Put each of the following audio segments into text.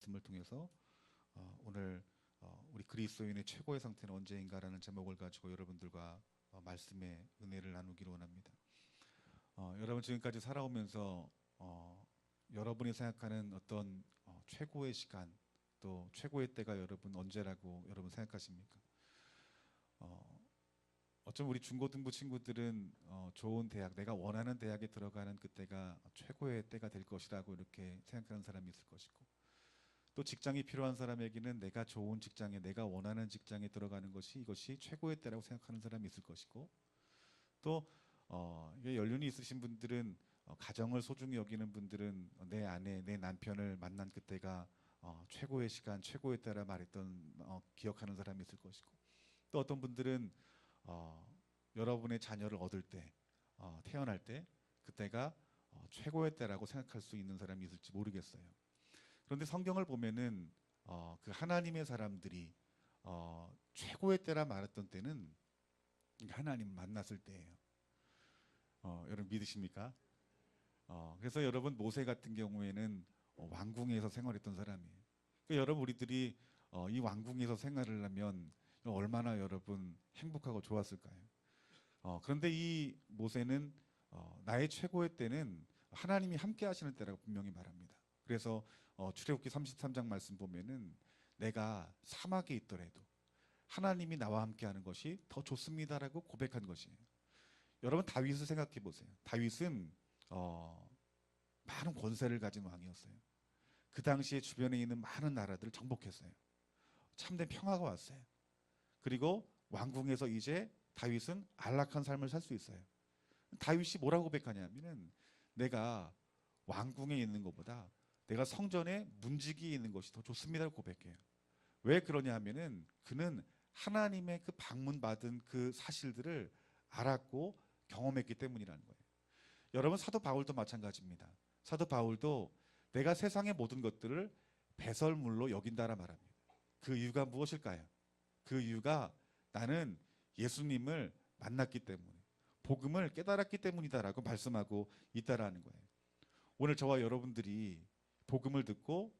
말씀을 통해서 오늘 우리 그리스도인의 최고의 상태는 언제인가라는 제목을 가지고 여러분들과 말씀의 은혜를 나누기를 원합니다. 여러분 지금까지 살아오면서 여러분이 생각하는 어떤 최고의 시간 또 최고의 때가 여러분 언제라고 여러분 생각하십니까? 어쩜 우리 중고등부 친구들은 좋은 대학, 내가 원하는 대학에 들어가는 그때가 최고의 때가 될 것이라고 이렇게 생각하는 사람이 있을 것이고, 또 직장이 필요한 사람에게는 내가 좋은 직장에, 내가 원하는 직장에 들어가는 것이 이것이 최고의 때라고 생각하는 사람이 있을 것이고, 또 이게 연륜이 있으신 분들은 가정을 소중히 여기는 분들은 내 아내, 내 남편을 만난 그때가 최고의 시간, 최고의 때라 말했던 기억하는 사람이 있을 것이고, 또 어떤 분들은 여러분의 자녀를 얻을 때, 태어날 때 그때가 최고의 때라고 생각할 수 있는 사람이 있을지 모르겠어요. 그런데 성경을 보면은 그 하나님의 사람들이 최고의 때라 말했던 때는 하나님 만났을 때예요. 여러분 믿으십니까? 그래서 여러분 모세 같은 경우에는 왕궁에서 생활했던 사람이에요. 그러니까 여러분 우리들이 이 왕궁에서 생활을 하면 얼마나 여러분 행복하고 좋았을까요? 그런데 이 모세는 나의 최고의 때는 하나님이 함께 하시는 때라고 분명히 말합니다. 그래서 출애굽기 33장 말씀 보면은 내가 사막에 있더라도 하나님이 나와 함께 하는 것이 더 좋습니다라고 고백한 것이에요. 여러분 다윗을 생각해 보세요. 다윗은 많은 권세를 가진 왕이었어요. 그 당시에 주변에 있는 많은 나라들을 정복했어요. 참된 평화가 왔어요. 그리고 왕궁에서 이제 다윗은 안락한 삶을 살 수 있어요. 다윗이 뭐라고 고백하냐면은 내가 왕궁에 있는 것보다 내가 성전에 문지기에 있는 것이 더 좋습니다라고 고백해요. 왜 그러냐 하면은 그는 하나님의 그 방문 받은 그 사실들을 알았고 경험했기 때문이라는 거예요. 여러분 사도 바울도 마찬가지입니다. 사도 바울도 내가 세상의 모든 것들을 배설물로 여긴다라 말합니다. 그 이유가 무엇일까요? 그 이유가 나는 예수님을 만났기 때문에, 복음을 깨달았기 때문이다라고 말씀하고 있다라는 거예요. 오늘 저와 여러분들이 복음을 듣고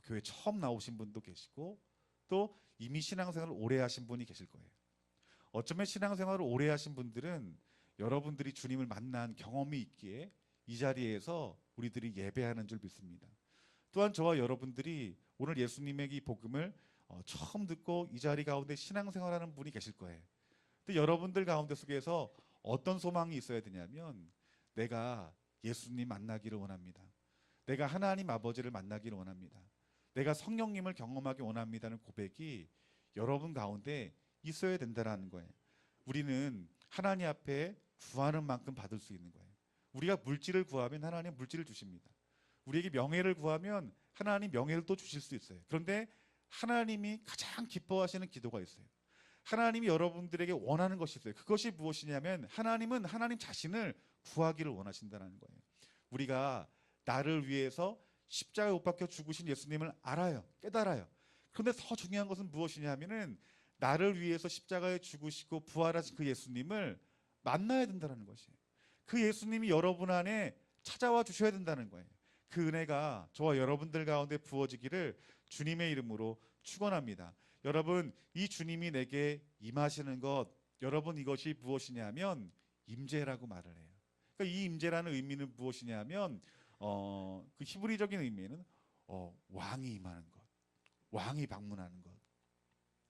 교회 처음 나오신 분도 계시고, 또 이미 신앙생활을 오래 하신 분이 계실 거예요. 어쩌면 신앙생활을 오래 하신 분들은 여러분들이 주님을 만난 경험이 있기에 이 자리에서 우리들이 예배하는 줄 믿습니다. 또한 저와 여러분들이 오늘 예수님의 이 복음을 처음 듣고 이 자리 가운데 신앙생활하는 분이 계실 거예요. 근데 여러분들 가운데 속에서 어떤 소망이 있어야 되냐면 내가 예수님 만나기를 원합니다. 내가 하나님 아버지를 만나기를 원합니다. 내가 성령님을 경험하기 원합니다는 고백이 여러분 가운데 있어야 된다는 거예요. 우리는 하나님 앞에 구하는 만큼 받을 수 있는 거예요. 우리가 물질을 구하면 하나님 물질을 주십니다. 우리에게 명예를 구하면 하나님 명예를 또 주실 수 있어요. 그런데 하나님이 가장 기뻐하시는 기도가 있어요. 하나님이 여러분들에게 원하는 것이 있어요. 그것이 무엇이냐면 하나님은 하나님 자신을 구하기를 원하신다는 거예요. 우리가 나를 위해서 십자가에 못 박혀 죽으신 예수님을 알아요. 깨달아요. 그런데 더 중요한 것은 무엇이냐면은 나를 위해서 십자가에 죽으시고 부활하신 그 예수님을 만나야 된다는 것이에요. 그 예수님이 여러분 안에 찾아와 주셔야 된다는 거예요. 그 은혜가 저와 여러분들 가운데 부어지기를 주님의 이름으로 축원합니다. 여러분 이 주님이 내게 임하시는 것, 여러분 이것이 무엇이냐면 임재라고 말을 해요. 그러니까 이 임재라는 의미는 무엇이냐면 그 히브리적인 의미는 왕이 임하는 것, 왕이 방문하는 것,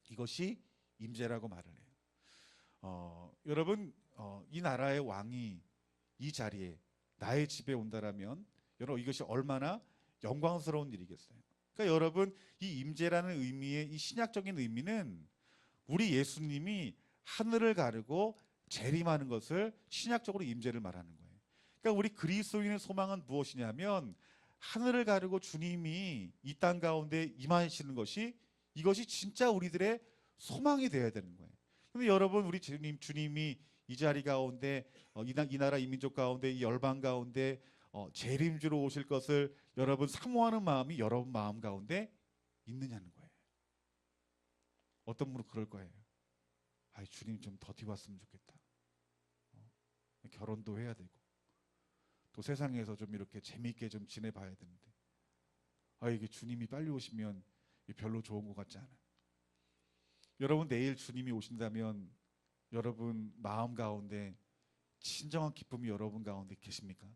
이것이 임재라고 말을 해요. 여러분 이 나라의 왕이 이 자리에 나의 집에 온다라면 여러분 이것이 얼마나 영광스러운 일이겠어요. 그러니까 여러분 이 임재라는 의미의 이 신약적인 의미는 우리 예수님이 하늘을 가르고 재림하는 것을 신약적으로 임재를 말하는 거예요. 그러니까 우리 그리스도인의 소망은 무엇이냐면 하늘을 가르고 주님이 이 땅 가운데 임하시는 것이 이것이 진짜 우리들의 소망이 되어야 되는 거예요. 근데 여러분 우리 주님이 이 자리 가운데 이 나라 이 민족 가운데 이 열방 가운데 재림주로 오실 것을 여러분 사모하는 마음이 여러분 마음 가운데 있느냐는 거예요. 어떤 분은 그럴 거예요. 아, 주님 좀 더 뒤 왔으면 좋겠다. 결혼도 해야 되고 또 세상에서 좀 이렇게 재미있게 좀 지내봐야 되는데 이게 주님이 빨리 오시면 별로 좋은 것 같지 않아요. 여러분 내일 주님이 오신다면 여러분 마음 가운데 진정한 기쁨이 여러분 가운데 계십니까?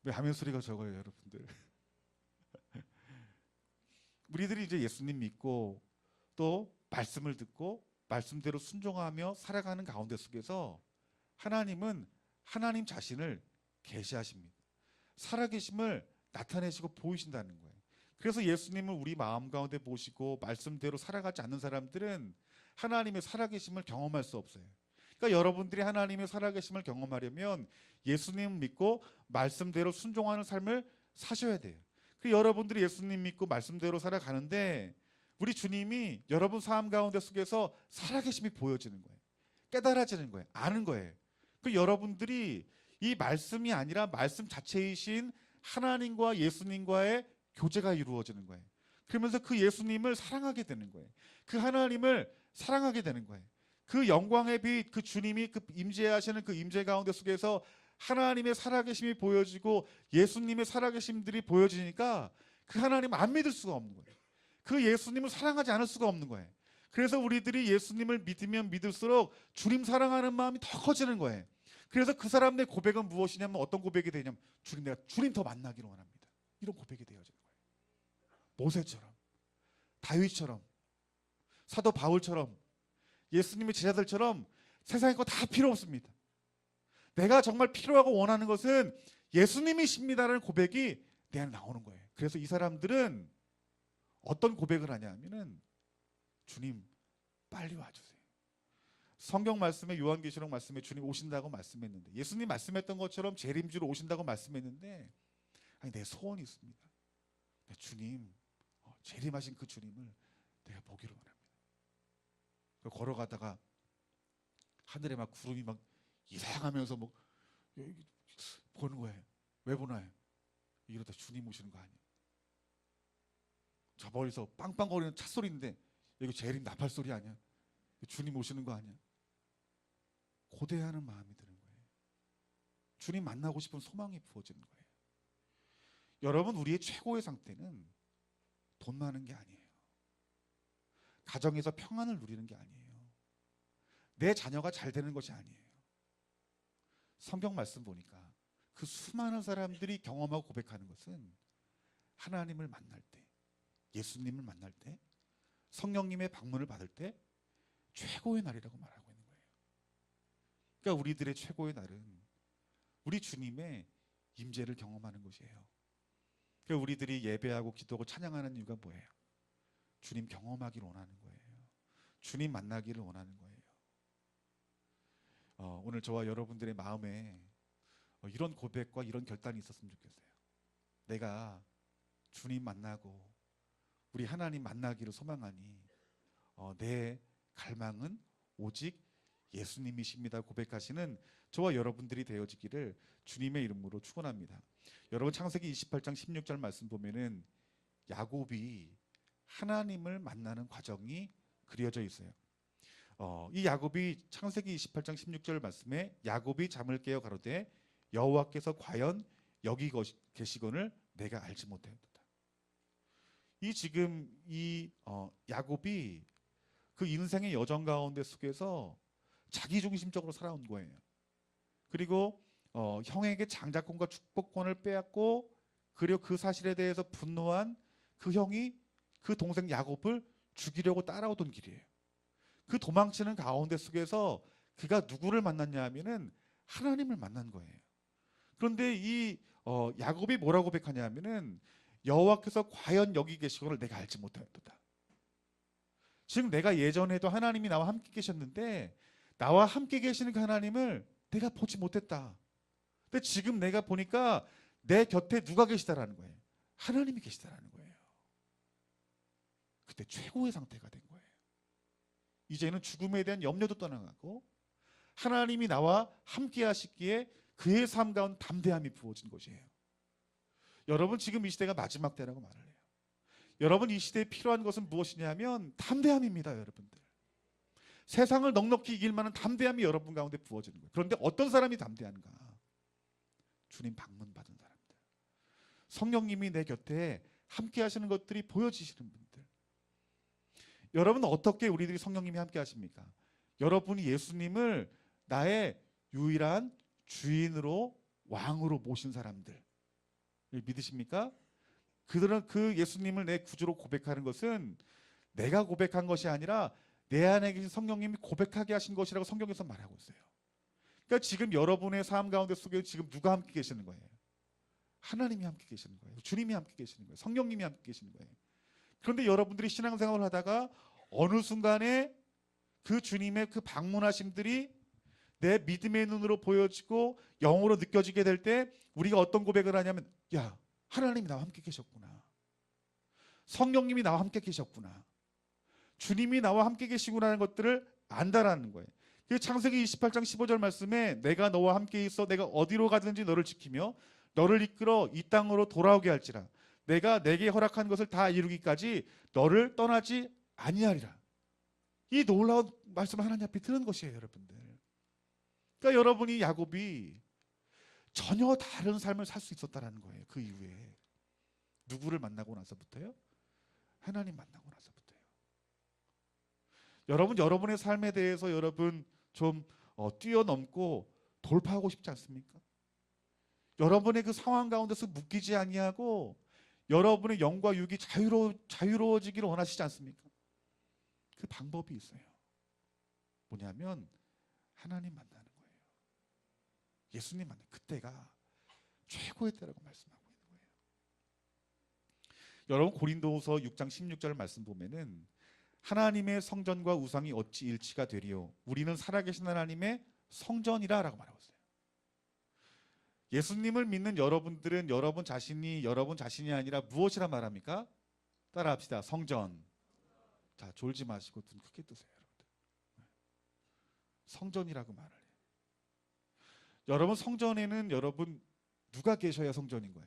왜 하면 소리가 적어요, 여러분들? 우리들이 이제 예수님 믿고 또 말씀을 듣고 말씀대로 순종하며 살아가는 가운데 속에서 하나님은 하나님 자신을 계시하십니다. 살아계심을 나타내시고 보이신다는 거예요. 그래서 예수님을 우리 마음 가운데 모시고 말씀대로 살아가지 않는 사람들은 하나님의 살아계심을 경험할 수 없어요. 그러니까 여러분들이 하나님의 살아계심을 경험하려면 예수님 믿고 말씀대로 순종하는 삶을 사셔야 돼요. 그 여러분들이 예수님 믿고 말씀대로 살아가는데 우리 주님이 여러분 삶 가운데 속에서 살아계심이 보여지는 거예요. 깨달아지는 거예요. 아는 거예요. 그 여러분들이 이 말씀이 아니라 말씀 자체이신 하나님과 예수님과의 교제가 이루어지는 거예요. 그러면서 그 예수님을 사랑하게 되는 거예요. 그 하나님을 사랑하게 되는 거예요. 그 영광의 빛, 그 주님이 그 임재하시는 그 임재 가운데 속에서 하나님의 살아계심이 보여지고 예수님의 살아계심들이 보여지니까 그 하나님 안 믿을 수가 없는 거예요. 그 예수님을 사랑하지 않을 수가 없는 거예요. 그래서 우리들이 예수님을 믿으면 믿을수록 주님 사랑하는 마음이 더 커지는 거예요. 그래서 그 사람의 고백은 무엇이냐면 어떤 고백이 되냐면 주님, 내가 주님 더 만나기를 원합니다. 이런 고백이 되어지는 거예요. 모세처럼, 다윗처럼, 사도 바울처럼, 예수님의 제자들처럼 세상에 거 다 필요 없습니다. 내가 정말 필요하고 원하는 것은 예수님이십니다라는 고백이 내 안에 나오는 거예요. 그래서 이 사람들은 어떤 고백을 하냐면은 주님 빨리 와주세요. 성경 말씀에 요한계시록 말씀에 주님 오신다고 말씀했는데 예수님 말씀했던 것처럼 재림주로 오신다고 말씀했는데 아니 내 소원이 있습니다. 주님 재림하신 그 주님을 내가 보기를 원합니다. 걸어가다가 하늘에 막 구름이 막 이상하면서 뭐 보는 거예요. 왜 보나요? 이러다 주님 오시는 거 아니에요? 저 멀리서 빵빵거리는 차 소리인데 여기 재림 나팔 소리 아니야? 주님 오시는 거 아니야? 고대하는 마음이 드는 거예요. 주님 만나고 싶은 소망이 부어지는 거예요. 여러분 우리의 최고의 상태는 돈 많은 게 아니에요. 가정에서 평안을 누리는 게 아니에요. 내 자녀가 잘 되는 것이 아니에요. 성경 말씀 보니까 그 수많은 사람들이 경험하고 고백하는 것은 하나님을 만날 때, 예수님을 만날 때, 성령님의 방문을 받을 때 최고의 날이라고 말하고 있는 거예요. 그러니까 우리들의 최고의 날은 우리 주님의 임재를 경험하는 것이에요. 그러니까 우리들이 예배하고 기도하고 찬양하는 이유가 뭐예요? 주님 경험하기를 원하는 거예요. 주님 만나기를 원하는 거예요. 오늘 저와 여러분들의 마음에 이런 고백과 이런 결단이 있었으면 좋겠어요. 내가 주님 만나고 우리 하나님 만나기를 소망하니 내 갈망은 오직 예수님이십니다 고백하시는 저와 여러분들이 되어지기를 주님의 이름으로 축원합니다. 여러분 창세기 28장 16절 말씀 보면은 야곱이 하나님을 만나는 과정이 그려져 있어요. 이 야곱이 창세기 28장 16절 말씀에 야곱이 잠을 깨어 가로되 여호와께서 과연 여기 계시거늘 내가 알지 못하였도다. 이 지금 이 야곱이 그 인생의 여정 가운데 속에서 자기중심적으로 살아온 거예요. 그리고 형에게 장자권과 축복권을 빼앗고 그리고 그 사실에 대해서 분노한 그 형이 그 동생 야곱을 죽이려고 따라오던 길이에요. 그 도망치는 가운데 속에서 그가 누구를 만났냐 하면은 하나님을 만난 거예요. 그런데 이 야곱이 뭐라고 고백하냐 하면은 여호와께서 과연 여기 계시거를 내가 알지 못하였도다. 지금 내가 예전에도 하나님이 나와 함께 계셨는데 나와 함께 계시는 그 하나님을 내가 보지 못했다. 근데 지금 내가 보니까 내 곁에 누가 계시다라는 거예요. 하나님이 계시다라는 거예요. 그때 최고의 상태가 된 거예요. 이제는 죽음에 대한 염려도 떠나가고 하나님이 나와 함께 하시기에 그의 삶 가운데 담대함이 부어진 것이에요. 여러분 지금 이 시대가 마지막 때라고 말을 해요. 여러분 이 시대에 필요한 것은 무엇이냐면 담대함입니다. 여러분들 세상을 넉넉히 이길 만한 담대함이 여러분 가운데 부어지는 거예요. 그런데 어떤 사람이 담대한가? 주님 방문 받은 사람들, 성령님이 내 곁에 함께 하시는 것들이 보여지시는 분들. 여러분 어떻게 우리들이 성령님이 함께 하십니까? 여러분이 예수님을 나의 유일한 주인으로 왕으로 모신 사람들 믿으십니까? 그들은 그 예수님을 내 구주로 고백하는 것은 내가 고백한 것이 아니라 내 안에 계신 성령님이 고백하게 하신 것이라고 성경에서 말하고 있어요. 그러니까 지금 여러분의 삶 가운데 속에 지금 누가 함께 계시는 거예요? 하나님이 함께 계시는 거예요. 주님이 함께 계시는 거예요. 성령님이 함께 계시는 거예요. 그런데 여러분들이 신앙생활을 하다가 어느 순간에 그 주님의 그 방문하심들이 내 믿음의 눈으로 보여지고 영으로 느껴지게 될 때 우리가 어떤 고백을 하냐면, 야, 하나님이 나와 함께 계셨구나. 성령님이 나와 함께 계셨구나. 주님이 나와 함께 계시구나라는 것들을 안다라는 거예요. 그 창세기 28장 15절 말씀에 내가 너와 함께 있어 내가 어디로 가든지 너를 지키며 너를 이끌어 이 땅으로 돌아오게 할지라. 내가 내게 허락한 것을 다 이루기까지 너를 떠나지 아니하리라. 이 놀라운 말씀을 하나님 앞에 드는 것이에요, 여러분들. 그러니까 여러분이 야곱이 전혀 다른 삶을 살 수 있었다는 거예요. 그 이후에 누구를 만나고 나서부터요? 하나님 만나고 나서부터요. 여러분, 여러분의 삶에 대해서 여러분 좀 뛰어넘고 돌파하고 싶지 않습니까? 여러분의 그 상황 가운데서 묶이지 아니하고 여러분의 영과 육이 자유로워지기를 원하시지 않습니까? 그 방법이 있어요. 뭐냐면 하나님 만나는 거예요. 예수님 만나는 그때가 최고의 때라고 말씀하고 있는 거예요. 여러분 고린도후서 6장 16절 말씀 보면은 하나님의 성전과 우상이 어찌 일치가 되리요? 우리는 살아계신 하나님의 성전이라 라고 말하고 있어요. 예수님을 믿는 여러분들은 여러분 자신이 아니라 무엇이라 말합니까? 따라합시다. 성전. 자, 졸지 마시고 눈 크게 뜨세요, 여러분들. 성전이라고 말을 해요. 여러분 성전에는 여러분 누가 계셔야 성전인 거예요?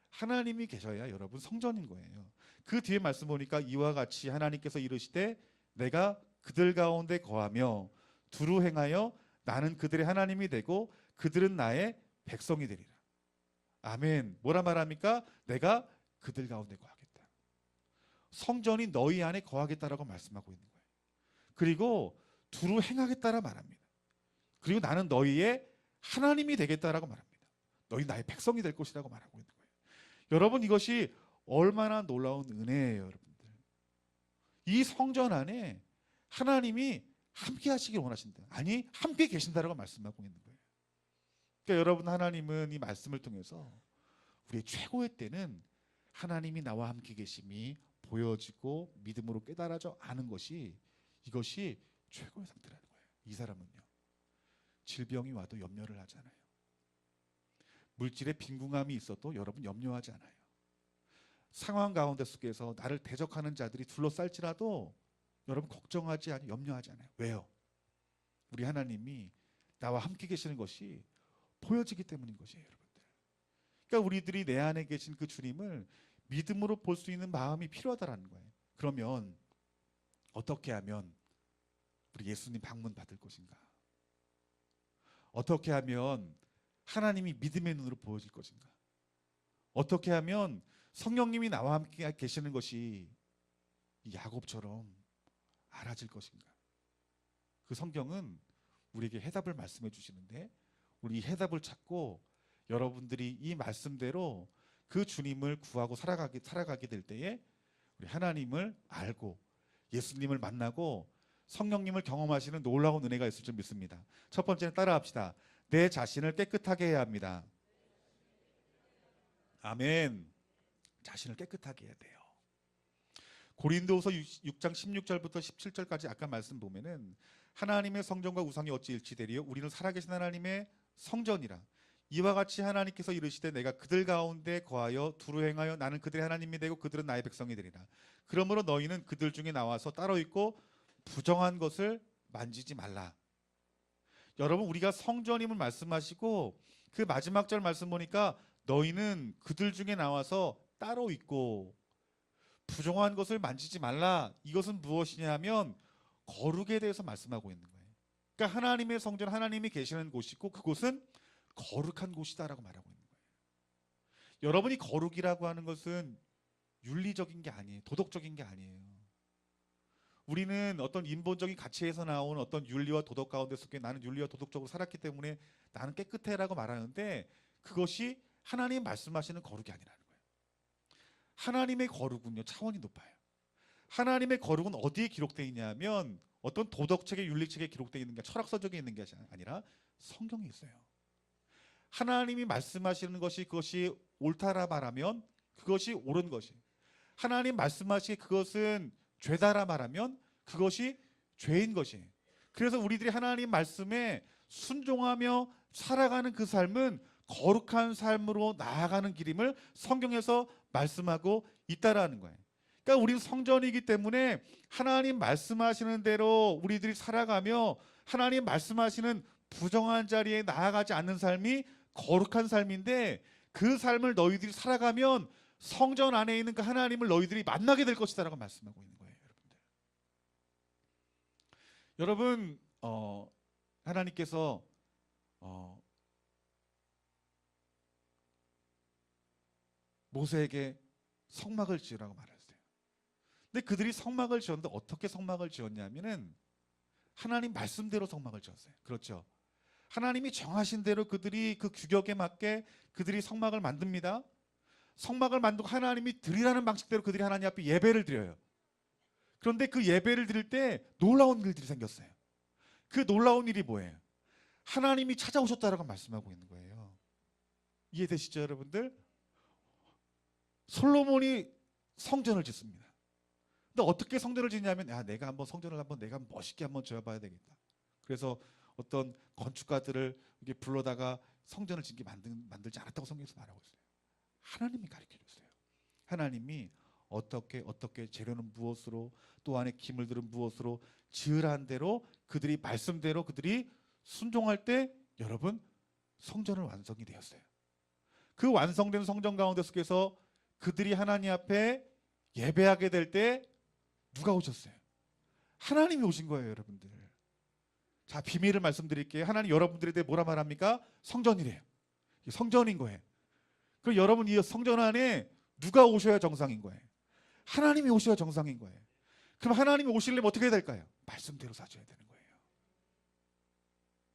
하나님이 계셔야 여러분 성전인 거예요. 그 뒤에 말씀 보니까 이와 같이 하나님께서 이르시되 내가 그들 가운데 거하며 두루 행하여 나는 그들의 하나님이 되고 그들은 나의 백성이 되리라. 아멘. 뭐라 말합니까? 내가 그들 가운데 거하겠다. 성전이 너희 안에 거하겠다라고 말씀하고 있는 거예요. 그리고 두루 행하겠다라 말합니다. 그리고 나는 너희의 하나님이 되겠다라고 말합니다. 너희 나의 백성이 될 것이라고 말하고 있는 거예요. 여러분 이것이 얼마나 놀라운 은혜예요, 여러분들. 이 성전 안에 하나님이 함께 하시길 원하신다. 아니, 함께 계신다라고 말씀하고 있는 거예요. 그러니까 여러분 하나님은 이 말씀을 통해서 우리의 최고의 때는 하나님이 나와 함께 계심이 보여지고 믿음으로 깨달아져 아는 것이 이것이 최고의 상태라는 거예요. 이 사람은요. 질병이 와도 염려를 하잖아요. 물질의 빈궁함이 있어도 여러분 염려하지 않아요. 상황 가운데 속에서 나를 대적하는 자들이 둘러쌀지라도 여러분 걱정하지 않아요. 염려하지 않아요. 왜요? 우리 하나님이 나와 함께 계시는 것이 보여지기 때문인 것이에요, 여러분들. 그러니까 우리들이 내 안에 계신 그 주님을 믿음으로 볼 수 있는 마음이 필요하다라는 거예요. 그러면 어떻게 하면 우리 예수님 방문 받을 것인가? 어떻게 하면 하나님이 믿음의 눈으로 보여질 것인가? 어떻게 하면 성령님이 나와 함께 계시는 것이 야곱처럼 알아질 것인가? 그 성경은 우리에게 해답을 말씀해 주시는데 우리 이 해답을 찾고 여러분들이 이 말씀대로 그 주님을 구하고 살아가게 될 때에 우리 하나님을 알고 예수님을 만나고 성령님을 경험하시는 놀라운 은혜가 있을 줄 믿습니다. 첫 번째는 따라합시다. 내 자신을 깨끗하게 해야 합니다. 아멘. 자신을 깨끗하게 해야 돼요. 고린도후서 6장 16절부터 17절까지 아까 말씀 보면은 하나님의 성전과 우상이 어찌 일치되리요? 우리는 살아계신 하나님의 성전이라. 이와 같이 하나님께서 이르시되 내가 그들 가운데 거하여 두루 행하여 나는 그들의 하나님이 되고 그들은 나의 백성이 되리라. 그러므로 너희는 그들 중에 나와서 따로 있고 부정한 것을 만지지 말라. 여러분 우리가 성전임을 말씀하시고 그 마지막 절 말씀 보니까 너희는 그들 중에 나와서 따로 있고 부정한 것을 만지지 말라. 이것은 무엇이냐면 거룩에 대해서 말씀하고 있는 거예요. 그러니까 하나님의 성전, 하나님이 계시는 곳이고 그곳은 거룩한 곳이다라고 말하고 있는 거예요. 여러분이 거룩이라고 하는 것은 윤리적인 게 아니에요. 도덕적인 게 아니에요. 우리는 어떤 인본적인 가치에서 나온 어떤 윤리와 도덕 가운데 속에 나는 윤리와 도덕적으로 살았기 때문에 나는 깨끗해라고 말하는데 그것이 하나님 말씀하시는 거룩이 아니라는 거예요. 하나님의 거룩은요 차원이 높아요. 하나님의 거룩은 어디에 기록되어 있냐면 어떤 도덕책의 윤리책에 기록되어 있는 게 철학서적에 있는 게 아니라 성경에 있어요. 하나님이 말씀하시는 것이 그것이 옳다라 말하면 그것이 옳은 것이, 하나님 말씀하시기 그것은 죄다라 말하면 그것이 죄인 것이. 그래서 우리들이 하나님 말씀에 순종하며 살아가는 그 삶은 거룩한 삶으로 나아가는 길임을 성경에서 말씀하고 있다라는 거예요. 그러니까 우리는 성전이기 때문에 하나님 말씀하시는 대로 우리들이 살아가며 하나님 말씀하시는 부정한 자리에 나아가지 않는 삶이 거룩한 삶인데 그 삶을 너희들이 살아가면 성전 안에 있는 그 하나님을 너희들이 만나게 될 것이다라고 말씀하고 있는 거예요, 여러분. 하나님께서 모세에게 성막을 지으라고 말했어요. 근데 그들이 성막을 지었는데 어떻게 성막을 지었냐면은 하나님 말씀대로 성막을 지었어요. 그렇죠? 하나님이 정하신 대로 그들이 그 규격에 맞게 그들이 성막을 만듭니다. 성막을 만들고 하나님이 드리라는 방식대로 그들이 하나님 앞에 예배를 드려요. 그런데 그 예배를 드릴 때 놀라운 일들이 생겼어요. 그 놀라운 일이 뭐예요? 하나님이 찾아오셨다라고 말씀하고 있는 거예요. 이해되시죠, 여러분들? 솔로몬이 성전을 짓습니다. 근데 어떻게 성전을 짓냐면 내가 한번 성전을 내가 멋있게 한번 지어봐야 되겠다. 그래서 어떤 건축가들을 이렇게 불러다가 성전을 짓게 만들지 않았다고 성경에서 말하고 있어요. 하나님이 가르쳐 줬어요. 하나님이 어떻게 재료는 무엇으로 또 안에 기물들은 무엇으로 지으라는 대로 그들이 말씀대로 그들이 순종할 때 여러분 성전은 완성이 되었어요. 그 완성된 성전 가운데 속에서 그들이 하나님 앞에 예배하게 될 때 누가 오셨어요? 하나님이 오신 거예요, 여러분들. 자, 비밀을 말씀드릴게요. 하나님 여러분들에 대해 뭐라 말합니까? 성전이래요. 성전인 거예요. 그럼 여러분 이 성전 안에 누가 오셔야 정상인 거예요? 하나님이 오셔야 정상인 거예요. 그럼 하나님이 오시려면 어떻게 해야 될까요? 말씀대로 사셔야 되는 거예요.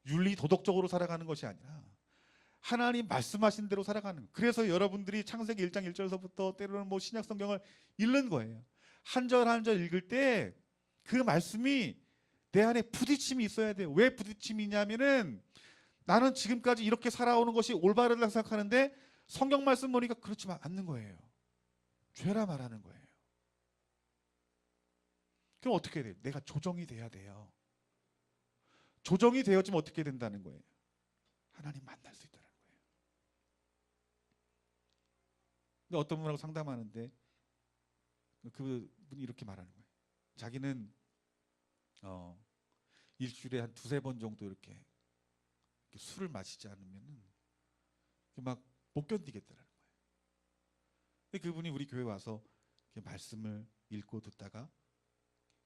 윤리 도덕적으로 살아가는 것이 아니라 하나님 말씀하신 대로 살아가는 거예요. 그래서 여러분들이 창세기 1장 1절에서부터 때로는 신약 성경을 읽는 거예요. 한 절 한 절 읽을 때 그 말씀이 내 안에 부딪힘이 있어야 돼요. 왜 부딪힘이 있냐면은 나는 지금까지 이렇게 살아오는 것이 올바르다고 생각하는데 성경 말씀 보니까 그렇지 않는 거예요. 죄라 말하는 거예요. 그럼 어떻게 해야 돼요? 내가 조정이 돼야 돼요. 조정이 되어지면 어떻게 된다는 거예요? 하나님 만날 수 있다는 거예요. 근데 어떤 분하고 상담하는데 그분이 이렇게 말하는 거예요. 자기는 일주일에 한 두세 번 정도 이렇게 술을 마시지 않으면은 막 못 견디겠다라는 거예요. 근데 그분이 우리 교회 와서 말씀을 읽고 듣다가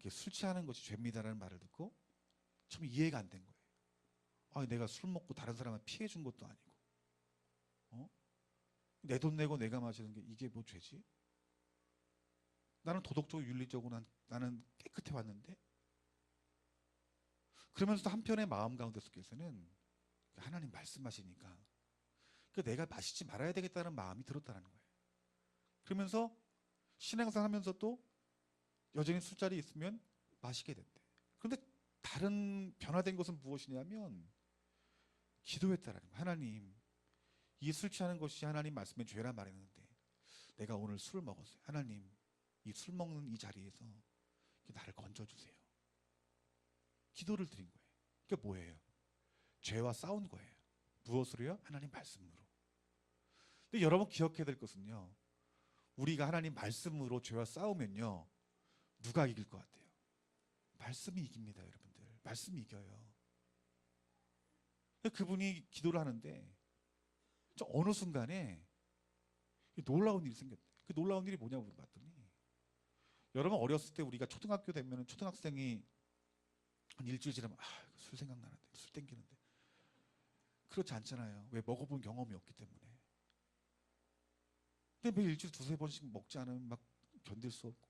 술 취하는 것이 죄입니다라는 말을 듣고 참 이해가 안 된 거예요. 내가 술 먹고 다른 사람을 피해 준 것도 아니고, 내 돈 내고 내가 마시는 게 이게 뭐 죄지? 나는 도덕적으로 윤리적으로 나는 깨끗해 왔는데. 그러면서도 한편의 마음 가운데 속에서는 하나님 말씀하시니까 내가 마시지 말아야 되겠다는 마음이 들었다는 거예요. 그러면서 신앙생활 하면서도 여전히 술자리 있으면 마시게 된대. 그런데 다른 변화된 것은 무엇이냐면 기도했다라는 거예요. 하나님, 이 술 취하는 것이 하나님 말씀에 죄라 말했는데 내가 오늘 술을 먹었어요. 하나님, 이 술 먹는 이 자리에서 나를 건져주세요. 기도를 드린 거예요. 그게 뭐예요? 죄와 싸운 거예요. 무엇으로요? 하나님 말씀으로. 근데 여러분 기억해야 될 것은요, 우리가 하나님 말씀으로 죄와 싸우면요 누가 이길 것 같아요? 말씀이 이깁니다, 여러분들. 말씀이 이겨요. 그분이 기도를 하는데 어느 순간에 놀라운 일이 생겼대요. 그 놀라운 일이 뭐냐고 물어봤더니, 여러분 어렸을 때 우리가 초등학교 되면 초등학생이 한 일주일 지나면 술 생각나는데, 술 땡기는데. 그렇지 않잖아요. 왜? 먹어본 경험이 없기 때문에. 근데 매일 일주일에 두세 번씩 먹지 않으면 막 견딜 수 없고,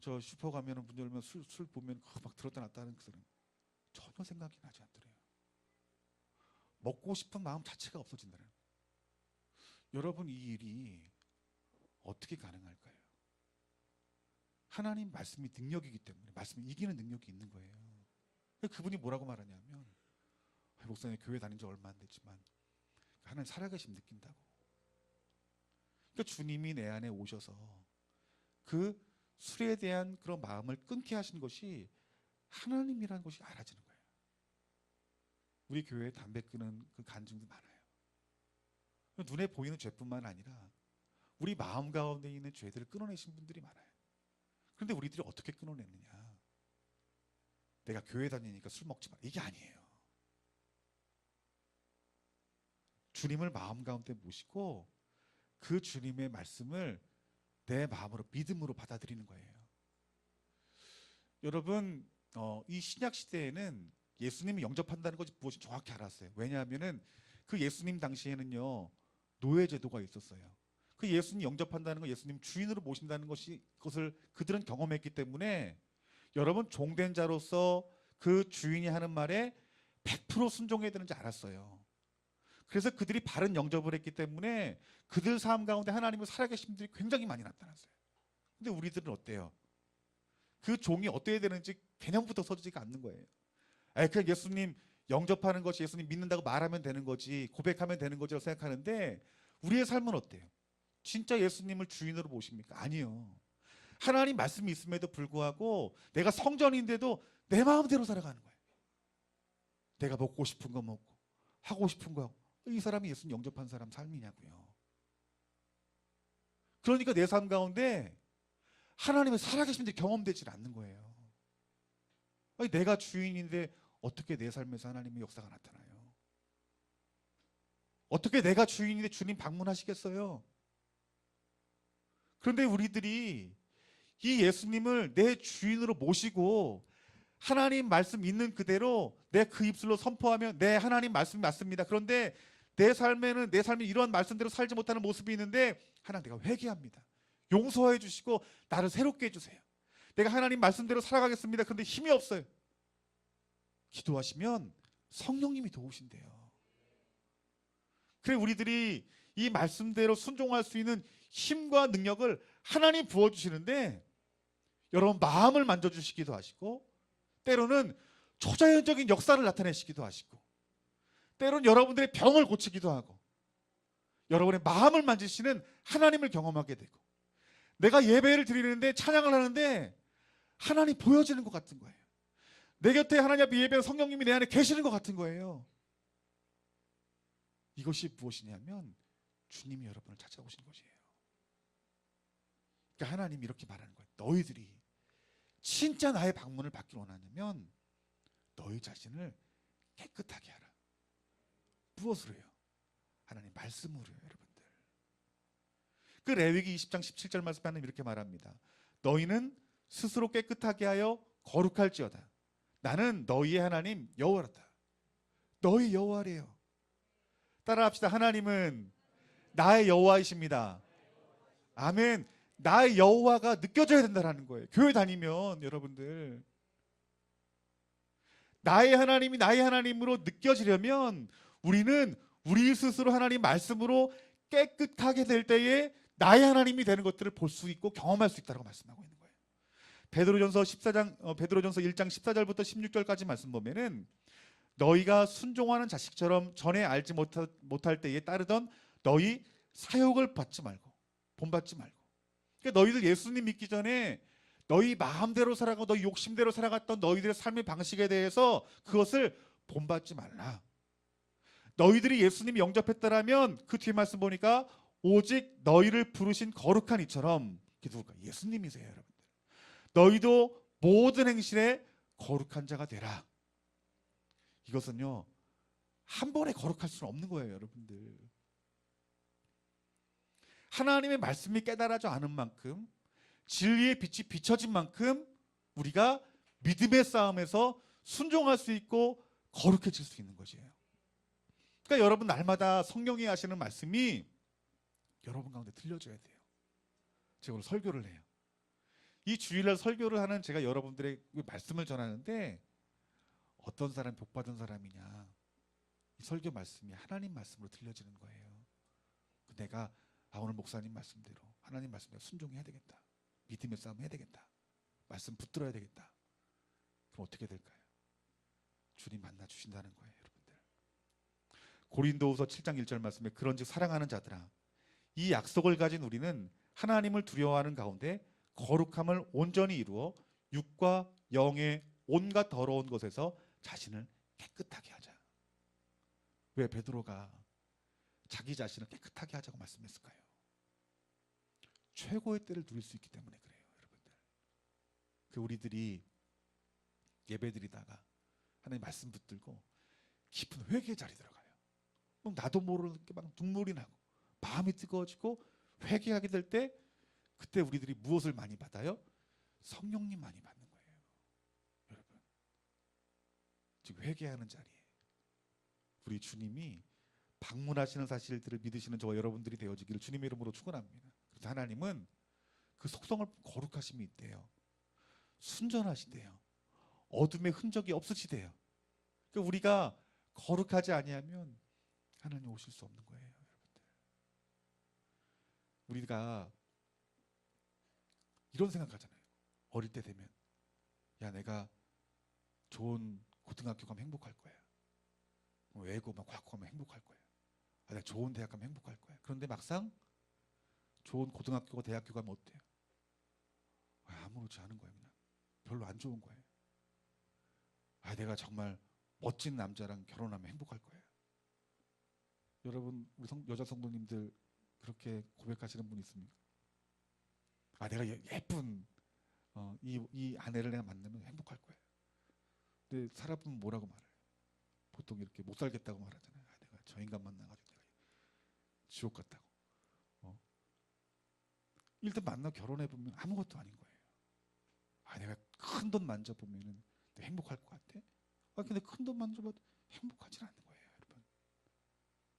저 슈퍼 가면은 문 열면 술 보면 막 들었다 놨다 하는 것은 전혀 생각이 나지 않더래요. 먹고 싶은 마음 자체가 없어진다는 거예요. 여러분, 이 일이 어떻게 가능할까요? 하나님 말씀이 능력이기 때문에, 말씀이 이기는 능력이 있는 거예요. 그분이 뭐라고 말하냐면, 목사님 교회 다닌 지 얼마 안 됐지만 하나님 살아계심 느낀다고. 그러니까 주님이 내 안에 오셔서 그 술에 대한 그런 마음을 끊게 하신 것이 하나님이라는 것이 알아지는 거예요. 우리 교회에 담배 끊는 그 간증도 많아요. 눈에 보이는 죄뿐만 아니라 우리 마음 가운데 있는 죄들을 끊어내신 분들이 많아요. 그런데 우리들이 어떻게 끊어내느냐? 내가 교회 다니니까 술 먹지 마, 이게 아니에요. 주님을 마음 가운데 모시고 그 주님의 말씀을 내 마음으로, 믿음으로 받아들이는 거예요. 여러분, 이 신약 시대에는 예수님을 영접한다는 것이 무엇인지 정확히 알았어요. 왜냐하면은 그 예수님 당시에는요, 노예 제도가 있었어요. 그 예수님 영접한다는 거, 예수님 주인으로 모신다는 것을 그들은 경험했기 때문에, 여러분, 종된 자로서 그 주인이 하는 말에 100% 순종해야 되는지 알았어요. 그래서 그들이 바른 영접을 했기 때문에 그들 삶 가운데 하나님을 살아계신 분들이 굉장히 많이 나타났어요. 근데 우리들은 어때요? 그 종이 어때야 되는지 개념부터 서지가 않는 거예요. 그냥 예수님 영접하는 것이, 예수님 믿는다고 말하면 되는 거지, 고백하면 되는 거지라고 생각하는데, 우리의 삶은 어때요? 진짜 예수님을 주인으로 모십니까? 아니요. 하나님 말씀이 있음에도 불구하고 내가 성전인데도 내 마음대로 살아가는 거예요. 내가 먹고 싶은 거 먹고 하고 싶은 거 하고. 이 사람이 예수님 영접한 사람 삶이냐고요. 그러니까 내 삶 가운데 하나님의 살아계신 분들이 경험되질 않는 거예요. 아니, 내가 주인인데 어떻게 내 삶에서 하나님의 역사가 나타나요? 어떻게 내가 주인인데 주님 방문하시겠어요? 그런데 우리들이 이 예수님을 내 주인으로 모시고 하나님 말씀 있는 그대로 내 그 입술로 선포하면, 네, 하나님 말씀이 맞습니다. 그런데 내 삶이 이런 말씀대로 살지 못하는 모습이 있는데, 하나님, 내가 회개합니다. 용서해 주시고 나를 새롭게 해주세요. 내가 하나님 말씀대로 살아가겠습니다. 그런데 힘이 없어요. 기도하시면 성령님이 도우신대요. 그래, 우리들이 이 말씀대로 순종할 수 있는 힘과 능력을 하나님 부어주시는데, 여러분, 마음을 만져주시기도 하시고, 때로는 초자연적인 역사를 나타내시기도 하시고, 때로는 여러분들의 병을 고치기도 하고, 여러분의 마음을 만지시는 하나님을 경험하게 되고, 내가 예배를 드리는데, 찬양을 하는데 하나님 보여지는 것 같은 거예요. 내 곁에 하나님 앞에 예배하는 성령님이 내 안에 계시는 것 같은 거예요. 이것이 무엇이냐면 주님이 여러분을 찾아오신 것이에요. 그러니까 하나님이 이렇게 말하는 거예요. 너희들이 진짜 나의 방문을 받기 원하냐면 너희 자신을 깨끗하게 하라. 무엇으로요? 하나님 말씀으로요, 여러분들. 그 레위기 20장 17절 말씀에 하나님 이렇게 말합니다. 너희는 스스로 깨끗하게 하여 거룩할지어다. 나는 너희의 하나님 여호와라. 너희 여호와래요. 따라합시다. 하나님은 나의 여호와이십니다. 아멘. 나의 여호와가 느껴져야 된다는 거예요. 교회 다니면 여러분들, 나의 하나님이 나의 하나님으로 느껴지려면 우리는 우리 스스로 하나님 말씀으로 깨끗하게 될 때에 나의 하나님이 되는 것들을 볼 수 있고 경험할 수 있다고 말씀하고 있는 거예요. 베드로전서 1장 14절부터 16절까지 말씀 보면은, 너희가 순종하는 자식처럼 전에 알지 못할 때에 따르던 너희 사욕을 받지 말고, 본받지 말고. 그러니까 너희들 예수님 믿기 전에 너희 마음대로 살아가고 너희 욕심대로 살아갔던 너희들의 삶의 방식에 대해서 그것을 본받지 말라. 너희들이 예수님이 영접했다라면 그 뒤에 말씀 보니까 오직 너희를 부르신 거룩한 이처럼, 누굴까? 예수님이세요, 여러분들. 너희도 모든 행실에 거룩한 자가 되라. 이것은요, 한 번에 거룩할 수는 없는 거예요, 여러분들. 하나님의 말씀이 깨달아져 않은 만큼, 진리의 빛이 비춰진 만큼 우리가 믿음의 싸움에서 순종할 수 있고 거룩해질 수 있는 것이에요. 그러니까 여러분, 날마다 성령이 하시는 말씀이 여러분 가운데 들려줘야 돼요. 제가 오늘 설교를 해요. 이 주일날 설교를 하는 제가 여러분들의 말씀을 전하는데 어떤 사람이 복받은 사람이냐, 이 설교 말씀이 하나님 말씀으로 들려지는 거예요. 내가 오늘 목사님 말씀대로 하나님 말씀대로 순종해야 되겠다, 믿음의 싸움 해야 되겠다, 말씀 붙들어야 되겠다. 그럼 어떻게 될까요? 주님 만나 주신다는 거예요. 여러분들, 고린도후서 7장 1절 말씀에 그런즉 사랑하는 자들아, 이 약속을 가진 우리는 하나님을 두려워하는 가운데 거룩함을 온전히 이루어 육과 영의 온갖 더러운 것에서 자신을 깨끗하게 하자. 왜 베드로가 자기 자신을 깨끗하게 하자고 말씀했을까요? 최고의 때를 누릴 수 있기 때문에 그래요. 여러분들, 그 우리들이 예배드리다가 하나님 말씀 붙들고 깊은 회개의 자리 들어가요. 그럼 나도 모르게 막 눈물이 나고 마음이 뜨거워지고 회개하게 될 때, 그때 우리들이 무엇을 많이 받아요? 성령님 많이 받는 거예요. 여러분, 지금 회개하는 자리에 우리 주님이 방문하시는 사실들을 믿으시는 저와 여러분들이 되어지기를 주님의 이름으로 축원합니다. 그래서 하나님은 그 속성을 거룩하심이 있대요. 순전하시대요. 어둠의 흔적이 없으시대요. 그러니까 우리가 거룩하지 아니하면 하나님 오실 수 없는 거예요. 여러분들, 우리가 이런 생각하잖아요. 어릴 때 되면, 야, 내가 좋은 고등학교 가면 행복할 거야, 외고 막 과학 가면 행복할 거야, 내가 좋은 대학 가면 행복할 거야. 그런데 막상 좋은 고등학교 대학교 가면 어때요? 아무렇지 않은 거예요. 그냥 별로 안 좋은 거예요. 내가 정말 멋진 남자랑 결혼하면 행복할 거예요. 여러분, 우리 여자 성도님들 그렇게 고백하시는 분 있습니까? 내가 예쁜 이 아내를 내가 만나면 행복할 거예요. 근데 사람은 뭐라고 말해요? 보통 이렇게 못 살겠다고 말하잖아요. 내가 저 인간 만나가지고 내가 지옥 같다고. 일단 만나 결혼해보면 아무것도 아닌 거예요. 내가 큰 돈 만져보면은 행복할 것 같아? 근데 큰 돈 만져봐도 행복하지 않는 거예요, 여러분.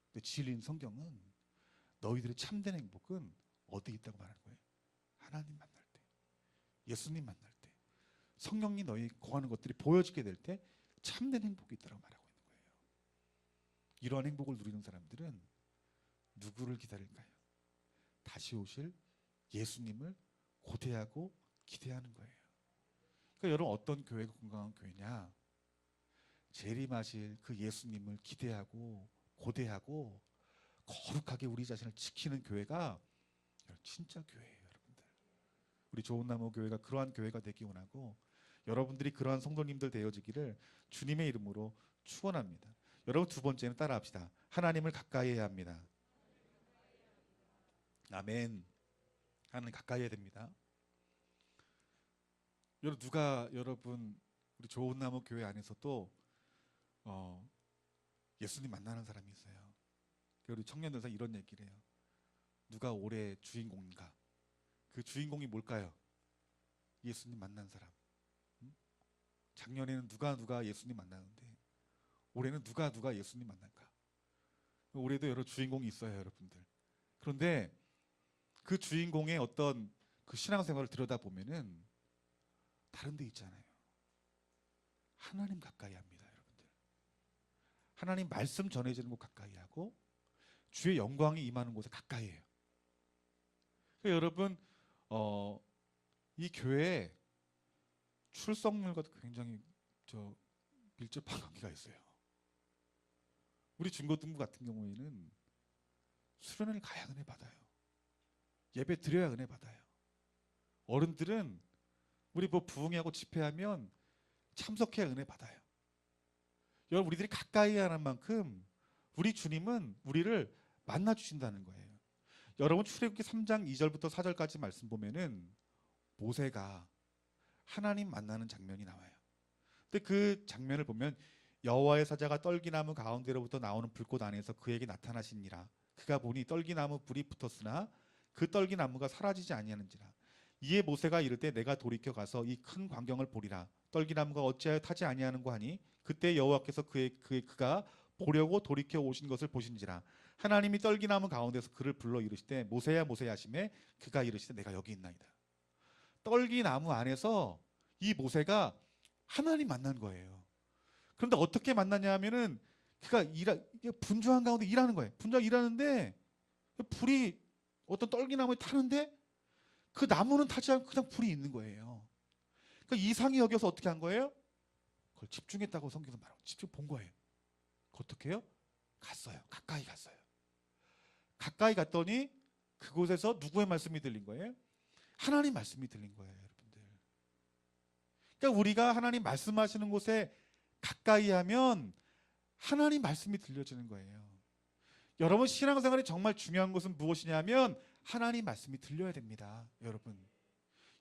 근데 진리인 성경은 너희들의 참된 행복은 어디에 있다고 말하는 거예요? 하나님 만날 때, 예수님 만날 때, 성령이 너희 구하는 것들이 보여지게 될 때 참된 행복이 있다고 말하고 있는 거예요. 이러한 행복을 누리는 사람들은 누구를 기다릴까요? 다시 오실 예수님을 고대하고 기대하는 거예요. 그러니까 여러분, 어떤 교회가 건강한 교회냐? 재림하실 그 예수님을 기대하고 고대하고 거룩하게 우리 자신을 지키는 교회가 진짜 교회예요. 여러분들, 우리 좋은나무 교회가 그러한 교회가 되기 원하고, 여러분들이 그러한 성도님들 되어지기를 주님의 이름으로 축원합니다. 여러분, 두 번째는 따라합시다. 하나님을 가까이 해야 합니다. 아멘. 하나님 가까이 해야 됩니다. 여러분 우리 좋은나무 교회 안에서도 예수님 만나는 사람이 있어요. 우리 청년들 사이 이런 얘기를 해요. 누가 올해 주인공인가? 그 주인공이 뭘까요? 예수님 만난 사람. 작년에는 누가 예수님 만나는데 올해는 누가 예수님 만날까? 올해도 여러 주인공이 있어요, 여러분들. 그런데 그 주인공의 어떤 그 신앙생활을 들여다보면은 다른 데 있잖아요. 하나님 가까이 합니다, 여러분들. 하나님 말씀 전해지는 곳 가까이 하고 주의 영광이 임하는 곳에 가까이 해요. 그러니까 여러분, 이 교회에 출석률과도 굉장히 밀접한 관계가 있어요. 우리 중고등부 같은 경우에는 수련회를 가야 은혜 받아요. 예배 드려야 은혜 받아요. 어른들은 우리 부흥회하고 집회하면 참석해야 은혜 받아요. 여러분, 우리들이 가까이 하는 만큼 우리 주님은 우리를 만나 주신다는 거예요. 여러분, 출애굽기 3장 2절부터 4절까지 말씀 보면은 모세가 하나님 만나는 장면이 나와요. 근데 그 장면을 보면 여호와의 사자가 떨기나무 가운데로부터 나오는 불꽃 안에서 그에게 나타나시니라. 그가 보니 떨기나무 불이 붙었으나 그 떨기나무가 사라지지 아니하는지라. 이에 모세가 이르되 내가 돌이켜 가서 이 큰 광경을 보리라. 떨기나무가 어찌하여 타지 아니하는고 하니 그때 여호와께서 그가 보려고 돌이켜 오신 것을 보신지라. 하나님이 떨기나무 가운데서 그를 불러 이르시되 모세야 모세야 하시매 그가 이르시되 내가 여기 있나이다. 떨기나무 안에서 이 모세가 하나님 만난 거예요. 그런데 어떻게 만나냐 하면은 그가 분주한 가운데 일하는 거예요. 분주하게 일하는데 불이 어떤 떨기나무에 타는데 그 나무는 타지 않고 그냥 불이 있는 거예요. 그러니까 이상히 여겨서 어떻게 한 거예요? 그걸 집중했다고 성경에서 말하고 집중 본 거예요. 어떻게 해요? 갔어요. 가까이 갔어요. 가까이 갔더니 그곳에서 누구의 말씀이 들린 거예요? 하나님 말씀이 들린 거예요, 여러분들. 그러니까 우리가 하나님 말씀하시는 곳에 가까이 하면 하나님 말씀이 들려지는 거예요. 여러분, 신앙생활이 정말 중요한 것은 무엇이냐면 하나님 말씀이 들려야 됩니다, 여러분.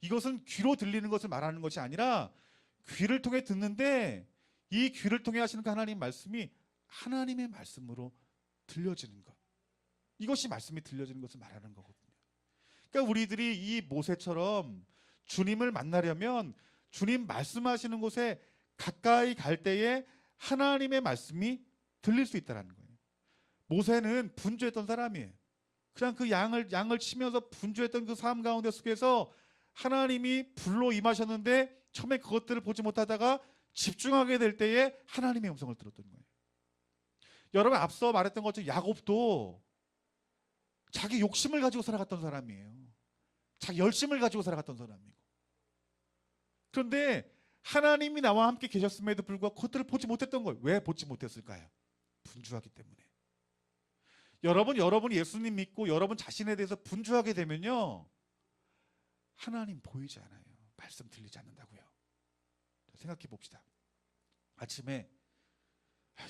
이것은 귀로 들리는 것을 말하는 것이 아니라 귀를 통해 듣는데 이 귀를 통해 하시는 그 하나님 말씀이 하나님의 말씀으로 들려지는 것. 이것이 말씀이 들려지는 것을 말하는 거거든요. 그러니까 우리들이 이 모세처럼 주님을 만나려면 주님 말씀하시는 곳에 가까이 갈 때에 하나님의 말씀이 들릴 수 있다는 거예요. 모세는 분주했던 사람이에요. 그냥 그 양을 치면서 분주했던 그 삶 가운데 속에서 하나님이 불로 임하셨는데 처음에 그것들을 보지 못하다가 집중하게 될 때에 하나님의 음성을 들었던 거예요. 여러분, 앞서 말했던 것처럼 야곱도 자기 욕심을 가지고 살아갔던 사람이에요. 자기 열심을 가지고 살아갔던 사람이고. 그런데 하나님이 나와 함께 계셨음에도 불구하고 그것들을 보지 못했던 거예요. 왜 보지 못했을까요? 분주하기 때문에. 여러분이 예수님 믿고 여러분 자신에 대해서 분주하게 되면요, 하나님 보이지 않아요. 말씀 들리지 않는다고요. 생각해 봅시다. 아침에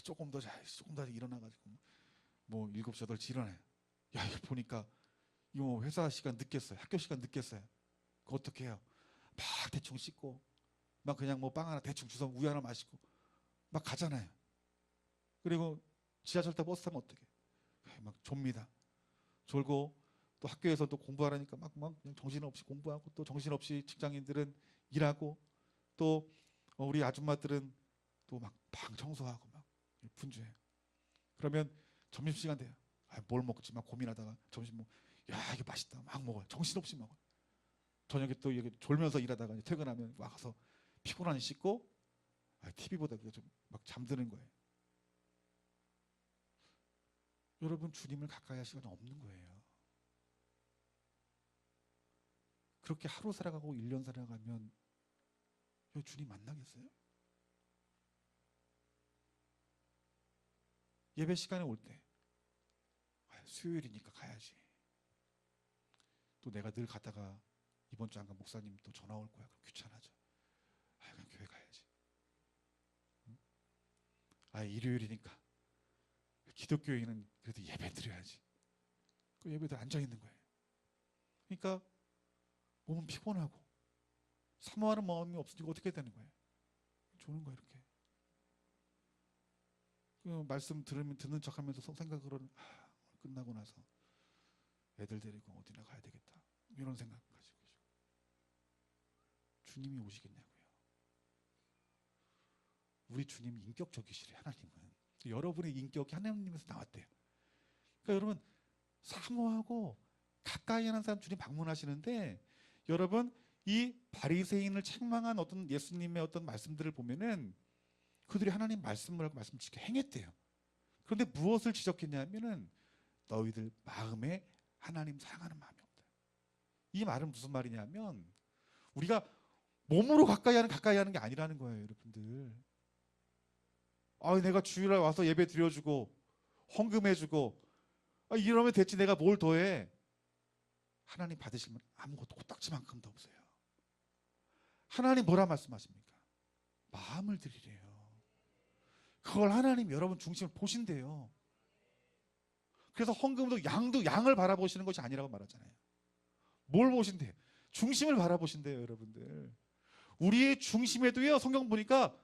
조금 더 일어나가지고 뭐 7시 8시 일어나요. 야, 이거 보니까 이거 회사 시간 늦겠어요. 학교 시간 늦겠어요. 그거 어떻게 해요? 막 대충 씻고 막 그냥 뭐 빵 하나 대충 주워 우유 하나 마시고 막 가잖아요. 그리고 지하철 타 버스 타면 어떻게? 막 졸립니다. 졸고 또 학교에서 또 공부하라니까 막 그냥 정신없이 공부하고 또 정신없이 직장인들은 일하고 또 우리 아줌마들은 또 막 방 청소하고 막 분주해요. 그러면 점심시간 돼요. 뭘 먹지 막 고민하다가 점심 야, 이거 맛있다 막 먹어요. 정신없이 먹어요. 저녁에 또 이렇게 졸면서 일하다가 이제 퇴근하면 와서 피곤하니 씻고 TV보다 좀 막 잠드는 거예요. 여러분, 주님을 가까이 할 시간이 없는 거예요. 그렇게 하루 살아가고 1년 살아가면 주님 만나겠어요? 예배 시간에 올 때 수요일이니까 가야지. 또 내가 늘 가다가 이번 주 안 가 목사님 또 전화 올 거야. 그럼 귀찮아져. 그냥 교회 가야지. 일요일이니까 기독교인은 그래도 예배 드려야지. 그 예배들 앉아 있는 거예요. 그러니까 몸은 피곤하고 사모하는 마음이 없으니까 어떻게 되는 거예요? 조는 거예요, 이렇게. 그 말씀 듣는 척하면서 생각으로는 끝나고 나서 애들 데리고 어디나 가야 되겠다, 이런 생각 가지고 계시고. 주님이 오시겠냐고요. 우리 주님이 인격적이시래. 하나님은 여러분의 인격이 하나님에서 나왔대요. 그러니까 여러분, 사모하고 가까이 하는 사람 주님 방문하시는데, 여러분, 이 바리새인을 책망한 어떤 예수님의 어떤 말씀들을 보면은 그들이 하나님 말씀을 하고 말씀 지켜 행했대요. 그런데 무엇을 지적했냐면은 너희들 마음에 하나님 사랑하는 마음이 없다. 이 말은 무슨 말이냐면 우리가 몸으로 가까이 하는 게 아니라는 거예요, 여러분들. 내가 주일날 와서 예배 드려주고 헌금해주고 이러면 됐지 내가 뭘 더해. 하나님 받으시면 아무것도 코딱지만큼도 없어요. 하나님 뭐라 말씀하십니까? 마음을 드리래요. 그걸 하나님 여러분 중심을 보신대요. 그래서 헌금도 양을 바라보시는 것이 아니라고 말하잖아요. 뭘 보신대요? 중심을 바라보신대요, 여러분들. 우리의 중심에도요, 성경 보니까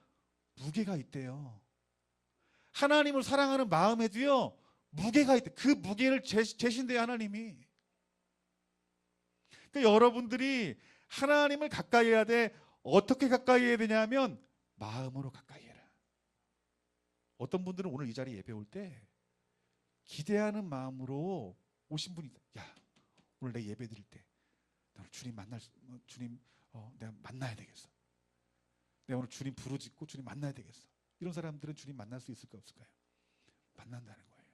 무게가 있대요. 하나님을 사랑하는 마음에도요, 무게가 있대. 그 무게를 재신대요, 하나님이. 그러니까 여러분들이 하나님을 가까이 해야 돼. 어떻게 가까이 해야 되냐면 마음으로 가까이 해라. 어떤 분들은 오늘 이 자리에 예배 올 때 기대하는 마음으로 오신 분이 있다. 야, 오늘 내 예배 드릴 때 오늘 주님 주님 내가 만나야 되겠어. 내가 오늘 주님 부르짖고 주님 만나야 되겠어. 이런 사람들은 주님 만날 수 있을까 없을까요? 만난다는 거예요.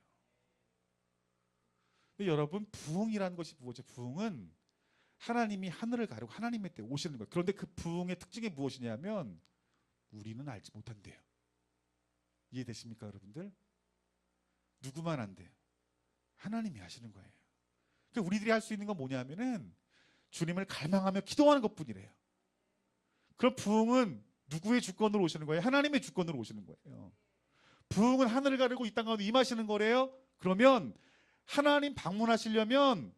근데 여러분, 부흥이라는 것이 무엇이죠? 부흥은 하나님이 하늘을 가르고 하나님의 때 오시는 거예요. 그런데 그 부흥의 특징이 무엇이냐면 우리는 알지 못한대요. 이해되십니까, 여러분들? 누구만 한대요? 하나님이 하시는 거예요. 그러니까 우리들이 할 수 있는 건 뭐냐면은 주님을 갈망하며 기도하는 것뿐이래요. 그럼 부흥은 누구의 주권으로 오시는 거예요? 하나님의 주권으로 오시는 거예요. 부흥은 하늘을 가르고 이 땅 가운데 임하시는 거래요. 그러면 하나님 방문하시려면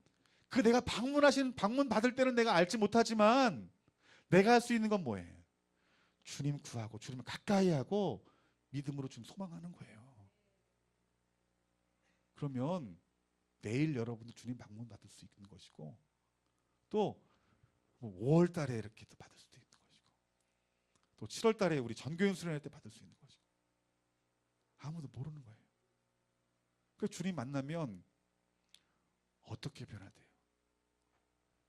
그 내가 방문 받을 때는 내가 알지 못하지만 내가 할 수 있는 건 뭐예요? 주님 구하고 주님을 가까이 하고 믿음으로 주님 소망하는 거예요. 그러면 내일 여러분도 주님 방문 받을 수 있는 것이고 또 5월 달에 이렇게 또 받을 수도 있는 것이고 또 7월 달에 우리 전교연 수련회 때 받을 수 있는 것이고 아무도 모르는 거예요. 그 주님 만나면 어떻게 변화돼요?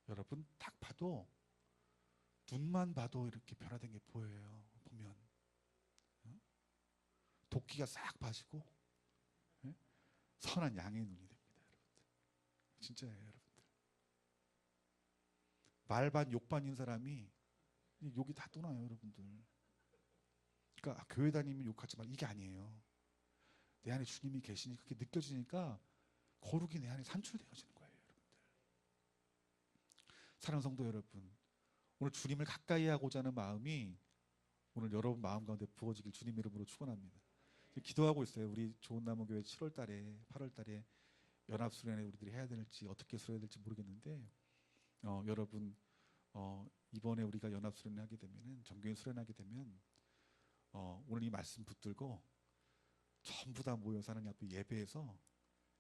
여러분 딱 봐도 눈만 봐도 이렇게 변화된 게 보여요. 보면 도끼가 싹 빠지고 선한 양의 눈이 됩니다. 여러분들 진짜예요. 여러분들 말반 욕반인 사람이 욕이 다 떠나요. 여러분들 그러니까 교회 다니면 욕하지 말 이게 아니에요. 내 안에 주님이 계시니까 그렇게 느껴지니까 거룩이 내 안에 산출되어지는 거예요. 여러분들 사랑하는 성도 여러분, 오늘 주님을 가까이 하고자 하는 마음이 오늘 여러분 마음 가운데 부어지길 주님 이름으로 축원합니다. 기도하고 있어요. 우리 좋은나무교회 7월 달에 8월 달에 연합수련회 우리들이 해야 될지 어떻게 수련해야 될지 모르겠는데 여러분 이번에 우리가 연합수련회 하게 되면은 정교회 수련하게 되면 오늘 이 말씀 붙들고 전부 다 모여서 하나님 앞에 예배해서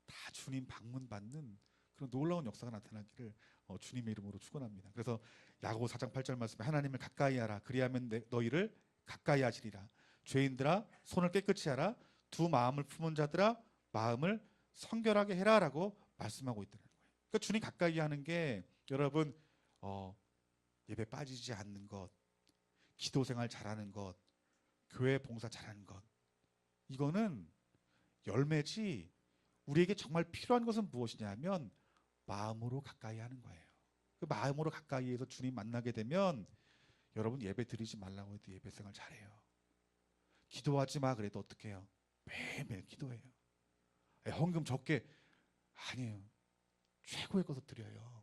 다 주님 방문 받는 그런 놀라운 역사가 나타나기를 주님의 이름으로 축원합니다. 그래서 야고보 4장 8절 말씀에 하나님을 가까이 하라 그리하면 너희를 가까이 하시리라. 죄인들아 손을 깨끗이 하라. 두 마음을 품은 자들아 마음을 성결하게 해라라고 말씀하고 있다는 거예요. 그러니까 주님 가까이 하는 게 여러분 예배 빠지지 않는 것, 기도 생활 잘하는 것, 교회 봉사 잘하는 것 이거는 열매지 우리에게 정말 필요한 것은 무엇이냐면 마음으로 가까이 하는 거예요. 그 마음으로 가까이 해서 주님 만나게 되면 여러분 예배 드리지 말라고 해도 예배 생활 잘해요. 기도하지 마 그래도 어떻게 해요? 매일매일 기도해요. 헌금 적게 아니에요. 최고의 것을 드려요.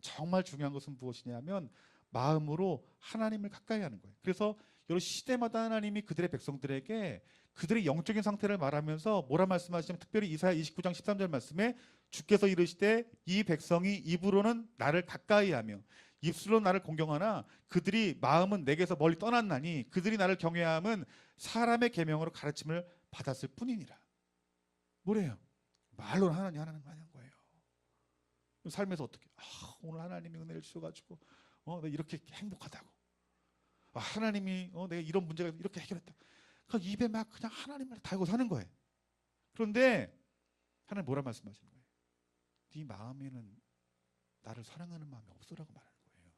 정말 중요한 것은 무엇이냐면 마음으로 하나님을 가까이 하는 거예요. 그래서 여러 시대마다 하나님이 그들의 백성들에게 그들의 영적인 상태를 말하면서 뭐라 말씀하시냐면 특별히 이사야 29장 13절 말씀에 주께서 이르시되 이 백성이 입으로는 나를 가까이 하며 입술로 나를 공경하나 그들이 마음은 내게서 멀리 떠났나니 그들이 나를 경외함은 사람의 계명으로 가르침을 받았을 뿐이니라. 뭐래요? 말로 하나님 하는 거예요. 삶에서 어떻게 오늘 하나님이 은혜를 주셔가지고 내가 이렇게 행복하다고 하나님이 내가 이런 문제가 이렇게 해결했다. 그 입에 막 그냥 하나님을 달고 사는 거예요. 그런데 하나님 뭐라 말씀하시는 거예요? 네 마음에는 나를 사랑하는 마음이 없어라고 말하는 거예요.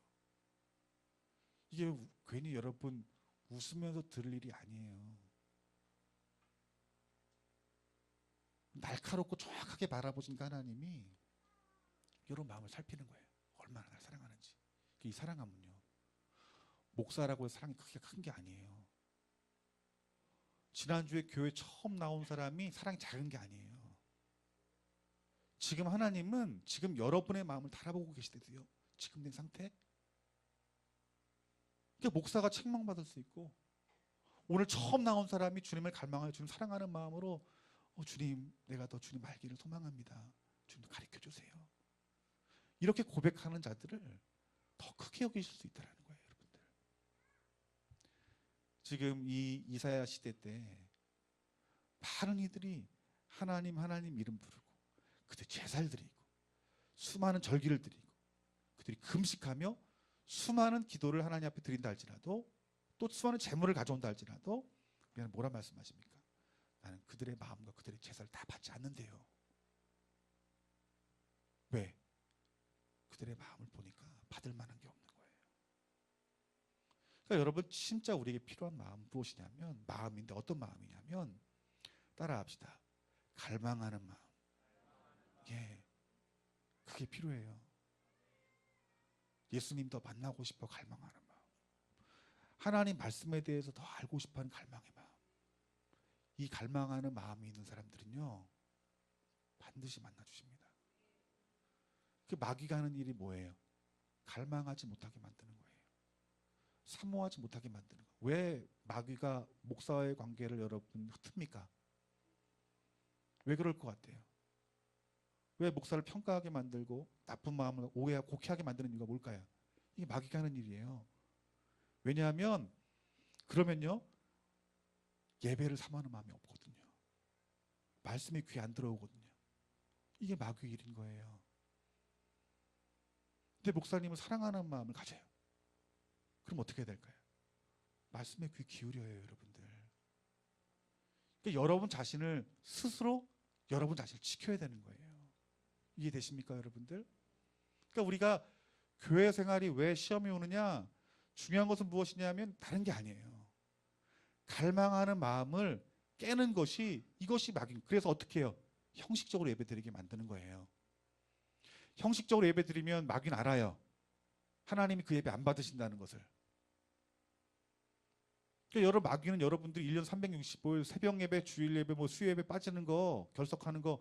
이게 괜히 여러분 웃으면서 들을 일이 아니에요. 날카롭고 정확하게 바라보시니까 하나님이 여러분 마음을 살피는 거예요. 얼마나 날 사랑하는지. 이 사랑함은요 목사라고 해서 사랑이 크게 큰 게 아니에요. 지난주에 교회 처음 나온 사람이 사랑이 작은 게 아니에요. 지금 하나님은 지금 여러분의 마음을 달아보고 계시대요. 지금 내 상태. 그러니까 목사가 책망받을 수 있고 오늘 처음 나온 사람이 주님을 갈망하여 주님 사랑하는 마음으로 주님 내가 더 주님 알기를 소망합니다. 주님 가르쳐 주세요. 이렇게 고백하는 자들을 더 크게 여기실 수 있다는 거예요. 여러분들. 지금 이 이사야 시대 때 많은 이들이 하나님 이름 부르고 그들 제사를 드리고 수많은 절기를 드리고 그들이 금식하며 수많은 기도를 하나님 앞에 드린다 할지라도 또 수많은 재물을 가져온다 할지라도 우리는 뭐라 말씀하십니까? 나는 그들의 마음과 그들의 제사를 다 받지 않는데요. 왜? 그들의 마음을 보니까 받을 만한 게 없는 거예요. 그러니까 여러분 진짜 우리에게 필요한 마음 무엇이냐면 마음인데 어떤 마음이냐면 따라합시다. 갈망하는 마음. 예, 그게 필요해요. 예수님 더 만나고 싶어 갈망하는 마음. 하나님 말씀에 대해서 더 알고 싶어하는 갈망의 마음. 이 갈망하는 마음이 있는 사람들은요 반드시 만나주십니다. 그 마귀가 하는 일이 뭐예요? 갈망하지 못하게 만드는 거예요. 사모하지 못하게 만드는 거예요. 왜 마귀가 목사와의 관계를 여러분 흩습니까? 왜 그럴 것 같아요? 왜 목사를 평가하게 만들고 나쁜 마음을 오해하고 곡해하게 만드는 이유가 뭘까요? 이게 마귀가 하는 일이에요. 왜냐하면 그러면요 예배를 사모하는 마음이 없거든요. 말씀이 귀에 안 들어오거든요. 이게 마귀의 일인 거예요. 근데 목사님을 사랑하는 마음을 가져요. 그럼 어떻게 해야 될까요? 말씀에 귀 기울여요, 여러분들. 그러니까 여러분 자신을 스스로 여러분 자신을 지켜야 되는 거예요. 이해되십니까, 여러분들? 그러니까 우리가 교회 생활이 왜 시험이 오느냐? 중요한 것은 무엇이냐면 다른 게 아니에요. 갈망하는 마음을 깨는 것이 이것이 마귀. 그래서 어떻게 해요? 형식적으로 예배드리게 만드는 거예요. 형식적으로 예배드리면 마귀는 알아요. 하나님이 그 예배 안 받으신다는 것을. 그러니까 여러분 마귀는 여러분들이 1년 365일 새벽 예배, 주일 예배, 뭐 수요 예배 빠지는 거, 결석하는 거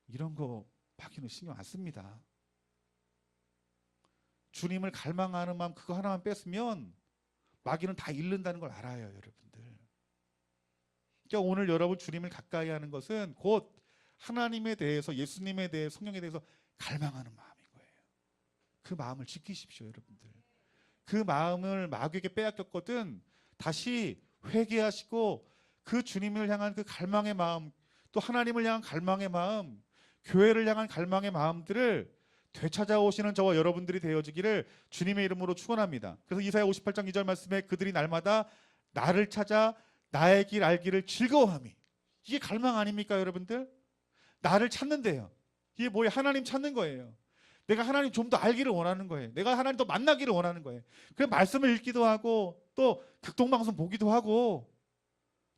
이런 거 마귀는 신경 안 씁니다. 주님을 갈망하는 마음 그거 하나만 뺐으면 마귀는 다 잃는다는 걸 알아요, 여러분들. 그러니까 오늘 여러분 주님을 가까이 하는 것은 곧 하나님에 대해서, 예수님에 대해, 성령에 대해서 갈망하는 마음인 거예요. 그 마음을 지키십시오, 여러분들. 그 마음을 마귀에게 빼앗겼거든 다시 회개하시고 그 주님을 향한 그 갈망의 마음, 또 하나님을 향한 갈망의 마음, 교회를 향한 갈망의 마음들을 되찾아오시는 저와 여러분들이 되어지기를 주님의 이름으로 축원합니다. 그래서 이사야 58장 2절 말씀에 그들이 날마다 나를 찾아 나의 길 알기를 즐거워함이. 이게 갈망 아닙니까, 여러분들? 나를 찾는데요. 이게 뭐예요? 하나님 찾는 거예요. 내가 하나님 좀 더 알기를 원하는 거예요. 내가 하나님 더 만나기를 원하는 거예요. 그래서 말씀을 읽기도 하고 또 극동방송 보기도 하고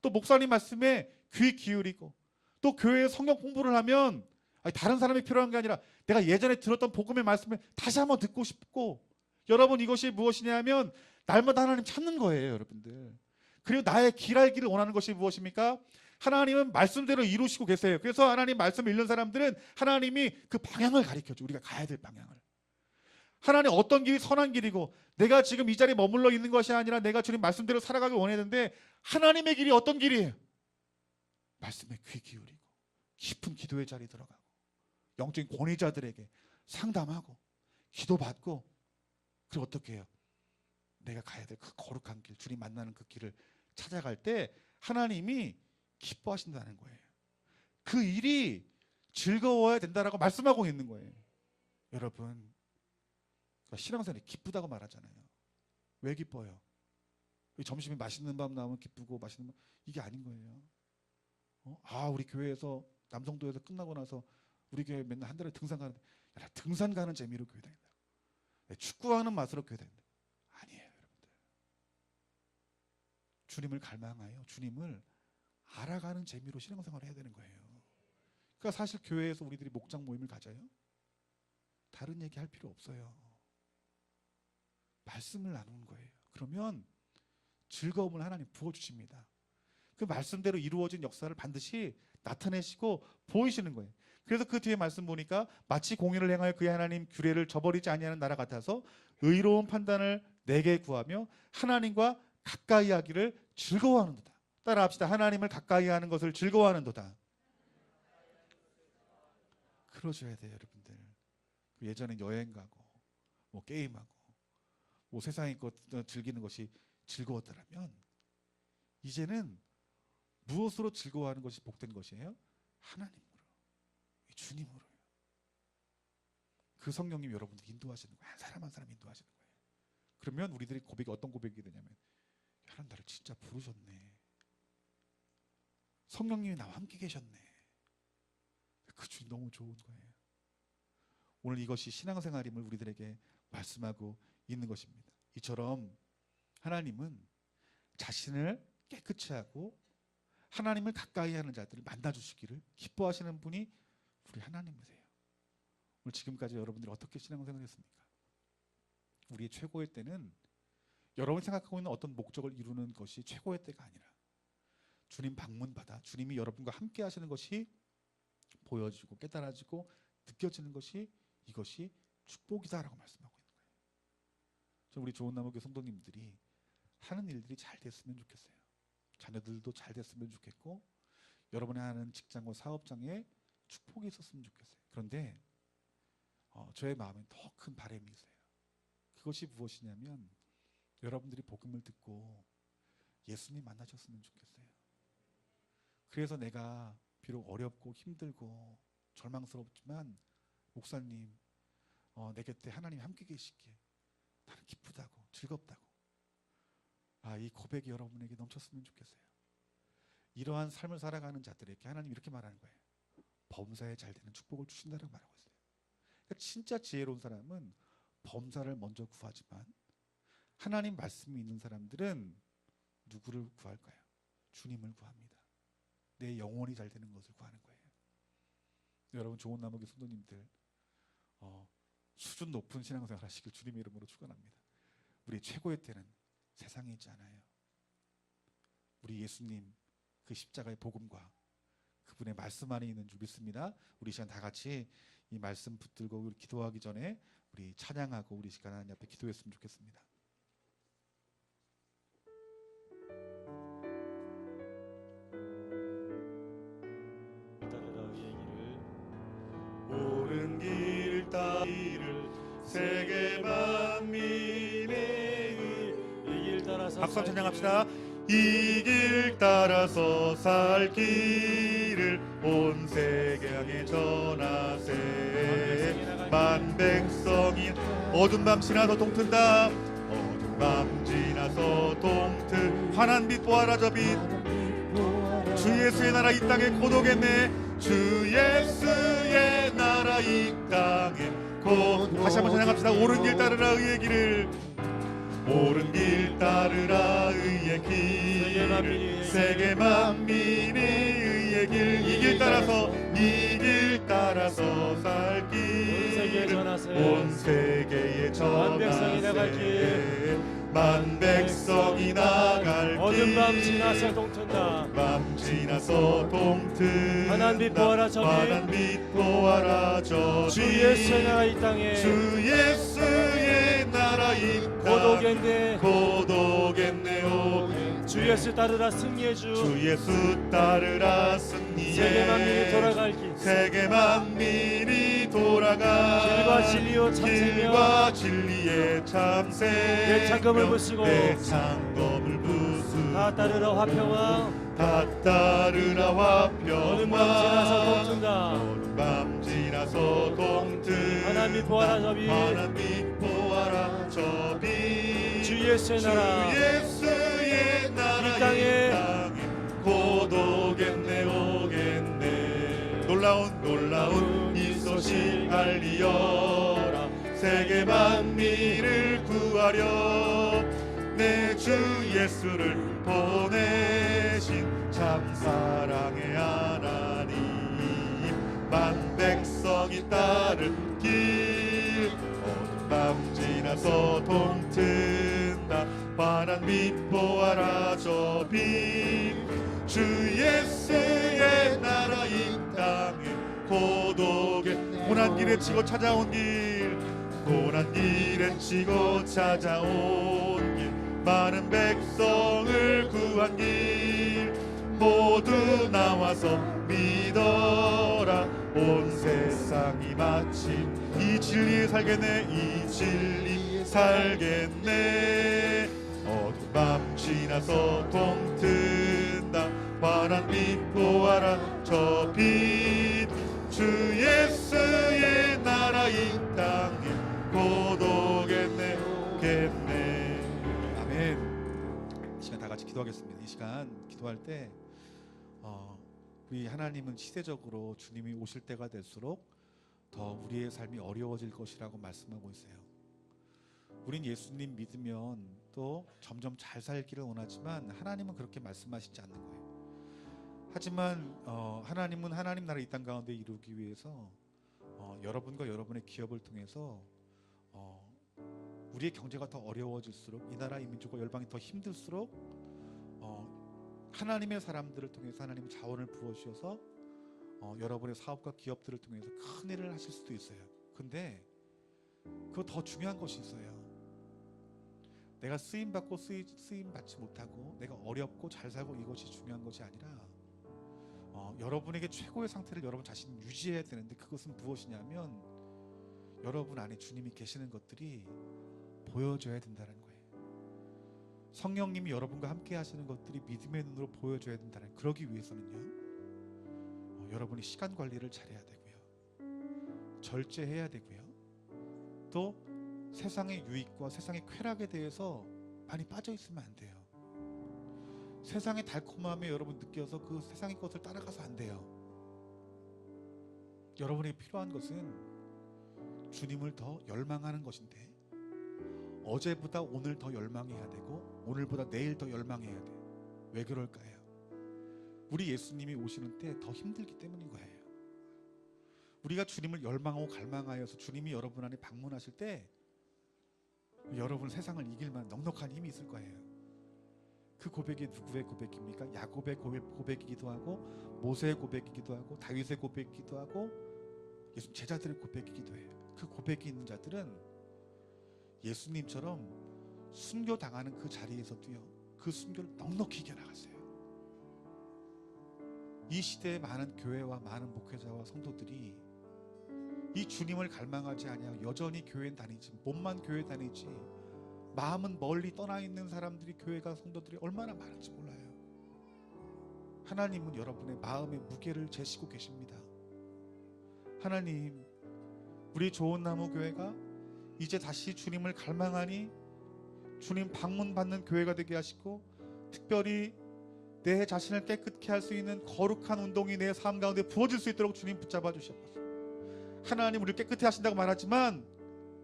또 목사님 말씀에 귀 기울이고 또 교회에 성경 공부를 하면 다른 사람이 필요한 게 아니라 내가 예전에 들었던 복음의 말씀을 다시 한번 듣고 싶고 여러분 이것이 무엇이냐면 날마다 하나님 찾는 거예요, 여러분들. 그리고 나의 길 알기를 원하는 것이 무엇입니까? 하나님은 말씀대로 이루시고 계세요. 그래서 하나님 말씀을 읽는 사람들은 하나님이 그 방향을 가르쳐줘. 우리가 가야 될 방향을. 하나님 어떤 길이 선한 길이고 내가 지금 이 자리에 머물러 있는 것이 아니라 내가 주님 말씀대로 살아가길 원했는데 하나님의 길이 어떤 길이에요? 말씀에 귀 기울이고 깊은 기도의 자리에 들어가고 영적인 권위자들에게 상담하고 기도받고 그리고 어떻게 해요? 내가 가야 될 그 거룩한 길, 주님 만나는 그 길을 찾아갈 때 하나님이 기뻐하신다는 거예요. 그 일이 즐거워야 된다라고 말씀하고 있는 거예요. 여러분 신앙생활이 기쁘다고 말하잖아요. 왜 기뻐요? 점심에 맛있는 밥 나오면 기쁘고 맛있는 밥 이게 아닌 거예요. 우리 교회에서 남성도에서 끝나고 나서 우리 교회 맨날 한 달에 등산 가는데 등산 가는 재미로 교회 다닌다. 축구하는 맛으로 교회 다닌다. 아니에요, 여러분들. 주님을 갈망하여 주님을 알아가는 재미로 신앙생활을 해야 되는 거예요. 그러니까 사실 교회에서 우리들이 목장 모임을 가져요. 다른 얘기 할 필요 없어요. 말씀을 나누는 거예요. 그러면 즐거움을 하나님 부어주십니다. 그 말씀대로 이루어진 역사를 반드시 나타내시고 보이시는 거예요. 그래서 그 뒤에 말씀 보니까 마치 공의를 행하여 그의 하나님 규례를 저버리지 아니하는 나라 같아서 의로운 판단을 내게 구하며 하나님과 가까이 하기를 즐거워하는도다. 따라합시다. 하나님을 가까이 하는 것을 즐거워하는도다. 그러셔야 돼요, 여러분들. 예전에 여행 가고 뭐 게임하고 뭐 세상의 것 즐기는 것이 즐거웠더라면 이제는 무엇으로 즐거워하는 것이 복된 것이에요? 하나님으로, 주님으로요. 그 성령님 여러분들 인도하시는 거예요. 한 사람 한 사람 인도하시는 거예요. 그러면 우리들이 고백이 어떤 고백이 되냐면 하나님 나를 진짜 부르셨네. 성령님이 나와 함께 계셨네. 그 주님 너무 좋은 거예요. 오늘 이것이 신앙생활임을 우리들에게 말씀하고 있는 것입니다. 이처럼 하나님은 자신을 깨끗이 하고 하나님을 가까이 하는 자들을 만나주시기를 기뻐하시는 분이 우리 하나님이세요. 오늘 지금까지 여러분들이 어떻게 신앙생활을 했습니까? 우리의 최고의 때는 여러분이 생각하고 있는 어떤 목적을 이루는 것이 최고의 때가 아니라 주님 방문받아 주님이 여러분과 함께 하시는 것이 보여지고 깨달아지고 느껴지는 것이 이것이 축복이다라고 말씀하고 있는 거예요. 저 우리 좋은 나무교회 성도님들이 하는 일들이 잘 됐으면 좋겠어요. 자녀들도 잘 됐으면 좋겠고 여러분이 하는 직장과 사업장에 축복이 있었으면 좋겠어요. 그런데 저의 마음에 더 큰 바람이 있어요. 그것이 무엇이냐면 여러분들이 복음을 듣고 예수님 만나셨으면 좋겠어요. 그래서 내가 비록 어렵고 힘들고 절망스럽지만 목사님 내 곁에 하나님 함께 계시기에 나는 기쁘다고 즐겁다고 이 고백이 여러분에게 넘쳤으면 좋겠어요. 이러한 삶을 살아가는 자들에게 하나님 이렇게 말하는 거예요. 범사에 잘 되는 축복을 주신다고 말하고 있어요. 그러니까 진짜 지혜로운 사람은 범사를 먼저 구하지만 하나님 말씀이 있는 사람들은 누구를 구할까요? 주님을 구합니다. 내 영혼이 잘 되는 것을 구하는 거예요. 여러분 좋은 나무교회 성도님들 수준 높은 신앙생활 하시길 주님의 이름으로 축원합니다. 우리 최고의 때는 세상에 있지 않아요. 우리 예수님 그 십자가의 복음과 그분의 말씀 안에 있는 줄 믿습니다. 우리 시간 다 같이 이 말씀 붙들고 우리 기도하기 전에 우리 찬양하고 우리 시간 하나님 앞에 기도했으면 좋겠습니다. 옳은 길 따기를 세계 만민의 이 길 따라서 박수 한번 찬양합시다. 이 길 따라서 살 길을 온 세계 향해 전하세. 만백성이 어두운 밤 지나서 동튼다. 어두운 밤 지나서 동트 환한 빛 보아라 저 빛. 주 예수의 나라 이 땅에 고독했네. 주 예수의 나라 이 땅에 다시 한번 찬양합시다. 옳은 길 따르라 의의 길을. 옳은 길 따르라 의의 길을. 세계 만민이 의의 길. 이 길 따라서 이 길 따라서 살 길을 온 세계에 전하세. 만백성이 나갈 길. 어두운 밤 지나서 동튼다. 밤 지나서 동튼다. 환한 빛 보아라 저기. 환한 빛 보아라 저기. 주 예수의 나라 이 땅에 주 예수의 나라 이 땅 고독했네. 고독했네요. 주 예수 따르라 승리의 주. 주 예수 따르라 승리의 세계 만민이 돌아갈 길. 세계 만민이 돌아가. 길과 진리요 참새며 길과 진리의 참새. 내 창검을 부수고 내 창검을 부수고 다 따르라 화평왕. 다 따르라 화평왕. 어두운 밤 지나서 동튼다. 어두운 밤 지나서 동튼다. 환한 빛 보아라 저 빛. 환한 빛 보아라 저 빛. 주 예수의 나라 주 예수의 나라 이 땅에 고독했네 오겠네. 놀라운 이 소식 알리어라. 세계 만민을 구하려 내 주 예수를 보내신 참 사랑의 하나님. 만백성이 따를 길. 어두운 밤 지나서 동튼다. 환한 빛 보아라 저 빛. 주 예수의 나라 이 땅에 고독에 고난 길에 치고 찾아온 길. 고난 길에 치고 찾아온 길. 많은 백성을 구한 길. 모두 나와서 믿어라. 온 세상이 마침 이 진리에 살겠네. 이 진리 살겠네. 어두운 밤 지나서 동튼다. 환한 빛 보아라 저 빛. 주 예수의 나라 이 땅에 고독했네 오겠네. 아멘. 이 시간 다 같이 기도하겠습니다. 이 시간 기도할 때 우리 하나님은 시대적으로 주님이 오실 때가 될수록 더 우리의 삶이 어려워질 것이라고 말씀하고 있어요. 우린 예수님 믿으면 또 점점 잘 살기를 원하지만 하나님은 그렇게 말씀하시지 않는 거예요. 하지만 하나님은 하나님 나라 이 땅 가운데 이루기 위해서 여러분과 여러분의 기업을 통해서 우리의 경제가 더 어려워질수록 이 나라 이 민족과 열방이 더 힘들수록 하나님의 사람들을 통해서 하나님의 자원을 부어주셔서 여러분의 사업과 기업들을 통해서 큰 일을 하실 수도 있어요. 근데 그거 더 중요한 것이 있어요. 내가 쓰임받고 쓰임받지 못하고 내가 어렵고 잘 살고 이것이 중요한 것이 아니라 여러분에게 최고의 상태를 여러분 자신이 유지해야 되는데 그것은 무엇이냐면 여러분 안에 주님이 계시는 것들이 보여져야 된다는 거예요. 성령님이 여러분과 함께 하시는 것들이 믿음의 눈으로 보여져야 된다는, 그러기 위해서는요 여러분이 시간 관리를 잘해야 되고요, 절제해야 되고요, 또 세상의 유익과 세상의 쾌락에 대해서 많이 빠져 있으면 안 돼요. 세상의 달콤함에 여러분 느껴서 그 세상의 것을 따라가서 안 돼요. 여러분에게 필요한 것은 주님을 더 열망하는 것인데 어제보다 오늘 더 열망해야 되고 오늘보다 내일 더 열망해야 돼. 왜 그럴까요? 우리 예수님이 오시는 때 더 힘들기 때문인 거예요. 우리가 주님을 열망하고 갈망하여서 주님이 여러분 안에 방문하실 때 여러분 세상을 이길 만한 넉넉한 힘이 있을 거예요. 그 고백이 누구의 고백입니까? 야곱의 고백이기도 하고 모세의 고백이기도 하고 다윗의 고백이기도 하고 예수 제자들의 고백이기도 해요. 그 고백이 있는 자들은 예수님처럼 순교당하는 그 자리에서도요 그 순교를 넉넉히 이겨나갔어요. 이 시대의 많은 교회와 많은 목회자와 성도들이 이 주님을 갈망하지 아니하고 여전히 교회 다니지, 몸만 교회 다니지 마음은 멀리 떠나 있는 사람들이, 교회가 성도들이 얼마나 많은지 몰라요. 하나님은 여러분의 마음의 무게를 재시고 계십니다. 하나님, 우리 좋은 나무 교회가 이제 다시 주님을 갈망하니 주님 방문 받는 교회가 되게 하시고, 특별히 내 자신을 깨끗게 할 수 있는 거룩한 운동이 내 삶 가운데 부어질 수 있도록 주님 붙잡아 주시옵소서. 하나님 우리를 깨끗해 하신다고 말하지만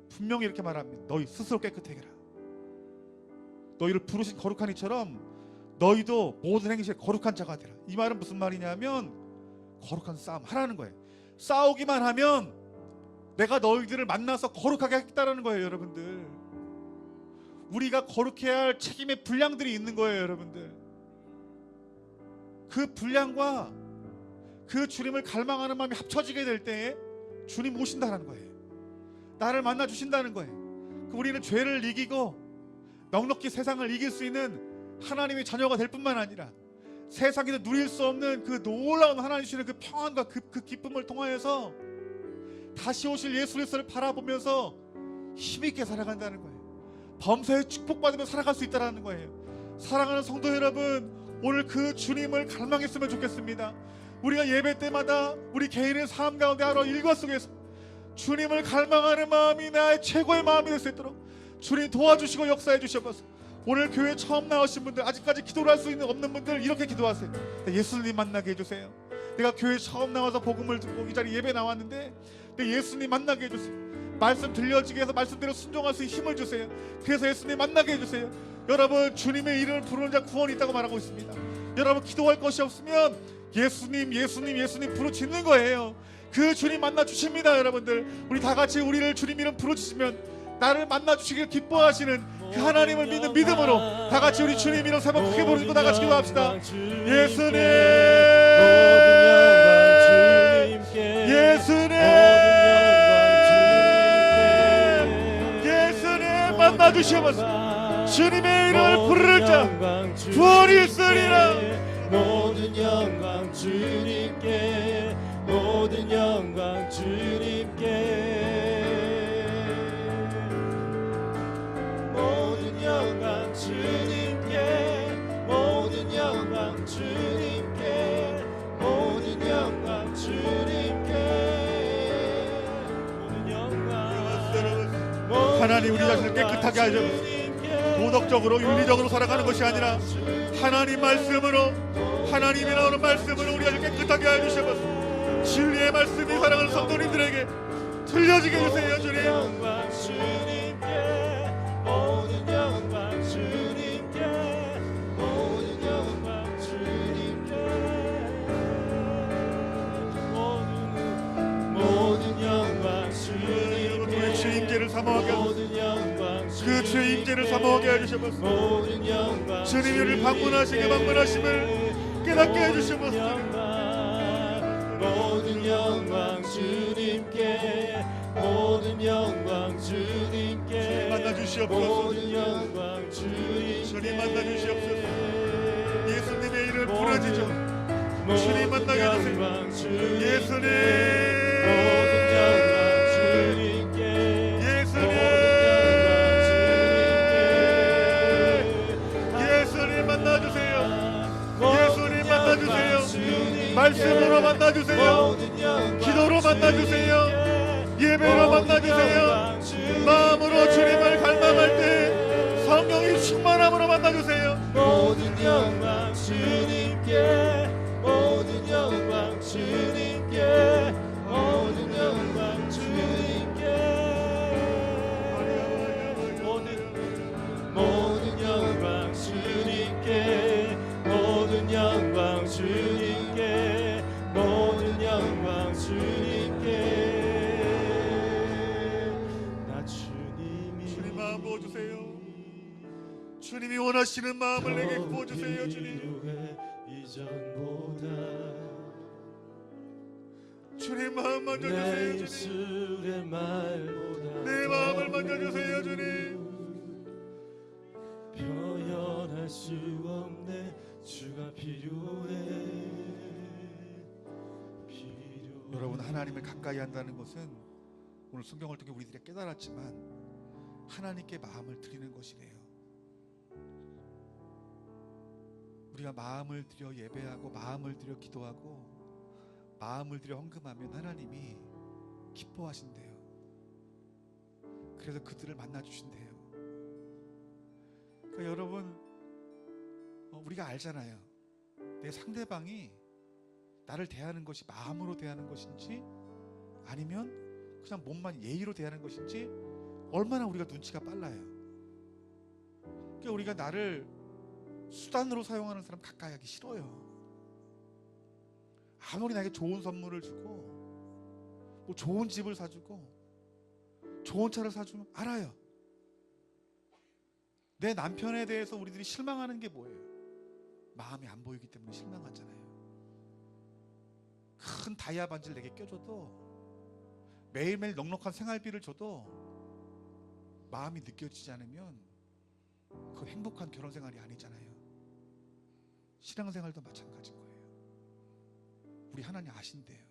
분명히 이렇게 말합니다. 너희 스스로 깨끗해 해라. 너희를 부르신 거룩한 이처럼 너희도 모든 행실에 거룩한 자가 되라. 이 말은 무슨 말이냐면 거룩한 싸움 하라는 거예요. 싸우기만 하면 내가 너희들을 만나서 거룩하게 하겠다라는 거예요. 여러분들, 우리가 거룩해야 할 책임의 분량들이 있는 거예요. 여러분들, 그 분량과 그 주님을 갈망하는 마음이 합쳐지게 될 때에 주님 오신다는 거예요. 나를 만나 주신다는 거예요. 우리는 죄를 이기고 넉넉히 세상을 이길 수 있는 하나님의 자녀가 될 뿐만 아니라 세상에서 누릴 수 없는 그 놀라운 하나님 주시는 그 평안과 그 기쁨을 통하여서 다시 오실 예수 그리스도를 바라보면서 힘있게 살아간다는 거예요. 범사에 축복받으며 살아갈 수 있다는 거예요. 사랑하는 성도 여러분, 오늘 그 주님을 갈망했으면 좋겠습니다. 우리가 예배 때마다 우리 개인의 삶 가운데 하루 일과 속에서 주님을 갈망하는 마음이 나의 최고의 마음이 될 수 있도록 주님 도와주시고 역사해 주셔서, 오늘 교회 처음 나오신 분들, 아직까지 기도를 할 수 없는 분들 이렇게 기도하세요. 예수님 만나게 해주세요. 내가 교회 처음 나와서 복음을 듣고 이 자리 예배 나왔는데 예수님 만나게 해주세요. 말씀 들려지게 해서 말씀대로 순종할 수 있는 힘을 주세요. 그래서 예수님 만나게 해주세요. 여러분, 주님의 이름을 부르는 자 구원이 있다고 말하고 있습니다. 여러분, 기도할 것이 없으면 예수님 부르짖는 거예요. 그 주님 만나 주십니다. 여러분들, 우리 다 같이 우리를 주님 이름 부르짖으면 나를 만나 주시길 기뻐하시는 그 하나님을 믿는 믿음으로 다 같이 우리 주님 이름 세 번 크게 부르짖고 다 같이 기도합시다. 예수님, 예수님 만나 주시옵소서. 주님의 이름을 부를 자 구원이 있으리라. 모든 영광 주님께, 모든 영광 주님께, 모든 영광 주님께, 모든 영광 주님께, 모든 영광 주님께, 모든 영광. 하나님, 우리 자신을 깨끗하게 하셔서 도덕적으로 윤리적으로 살아가는 것이 아니라 하나님 말씀으로 하나님의 나오는 말씀을 우리 아주 깨끗하게 해주셔서 진리의 말씀이 사랑하는 성도님들에게 들려지게 해주세요. 주님, 영광 주님께 모든 영광 주님께 모든 영광 주님께 모든 영광 주님께 주의 임재를 사모하게 하소서. 모든 영광 그 주의 임재를 사모하게 해주셔서 모든 영광 주님이 우리를 방문하심을 깨닫게 해주셔서 모든 영광 주님께 모든 영광 주님께 만나 주시옵소서. 모든 영광 주님께 주님 만나 주시옵소서. 예수님의 이름 부르짖어 주님 만나게 해주세요. 예수님, 모든 영광 주님께 예수님, 예수님 만나주세요. 예수님 만나주세요. 말씀으로 만나주세요. 기도로 만나주세요. 예배로 만나주세요. 마음으로 주님을 갈망할 때 성령이 충만함으로 만나주세요. 모든 영광 주님께 모든 영광 주님께 모든 영광 주님께 모든 영광 주님께 모든 영광 주님께 모든 영광 주님께 나 주님 마음 부어주세요. 주님이 원하시는 마음을 내게 부어주세요. 주님, 이전보다 주님 마음 만져주세요. 주님, 내 마음을 만져주세요. 주님, 표현할 수 없네 주가 필요해. 여러분, 하나님을 가까이 한다는 것은 오늘 성경을 통해 우리들이 깨달았지만 하나님께 마음을 드리는 것이래요. 우리가 마음을 들여 예배하고 마음을 들여 기도하고 마음을 들여 헌금하면 하나님이 기뻐하신대요. 그래서 그들을 만나주신대요. 그러니까 여러분, 우리가 알잖아요. 내 상대방이 나를 대하는 것이 마음으로 대하는 것인지 아니면 그냥 몸만 예의로 대하는 것인지 얼마나 우리가 눈치가 빨라요. 그러니까 우리가 나를 수단으로 사용하는 사람 가까이 하기 싫어요. 아무리 나에게 좋은 선물을 주고 뭐 좋은 집을 사주고 좋은 차를 사주면 알아요. 내 남편에 대해서 우리들이 실망하는 게 뭐예요? 마음이 안 보이기 때문에 실망하잖아요. 큰 다이아 반지를 내게 껴줘도 매일매일 넉넉한 생활비를 줘도 마음이 느껴지지 않으면 그건 행복한 결혼생활이 아니잖아요. 신앙생활도 마찬가지인 거예요. 우리 하나님 아신대요.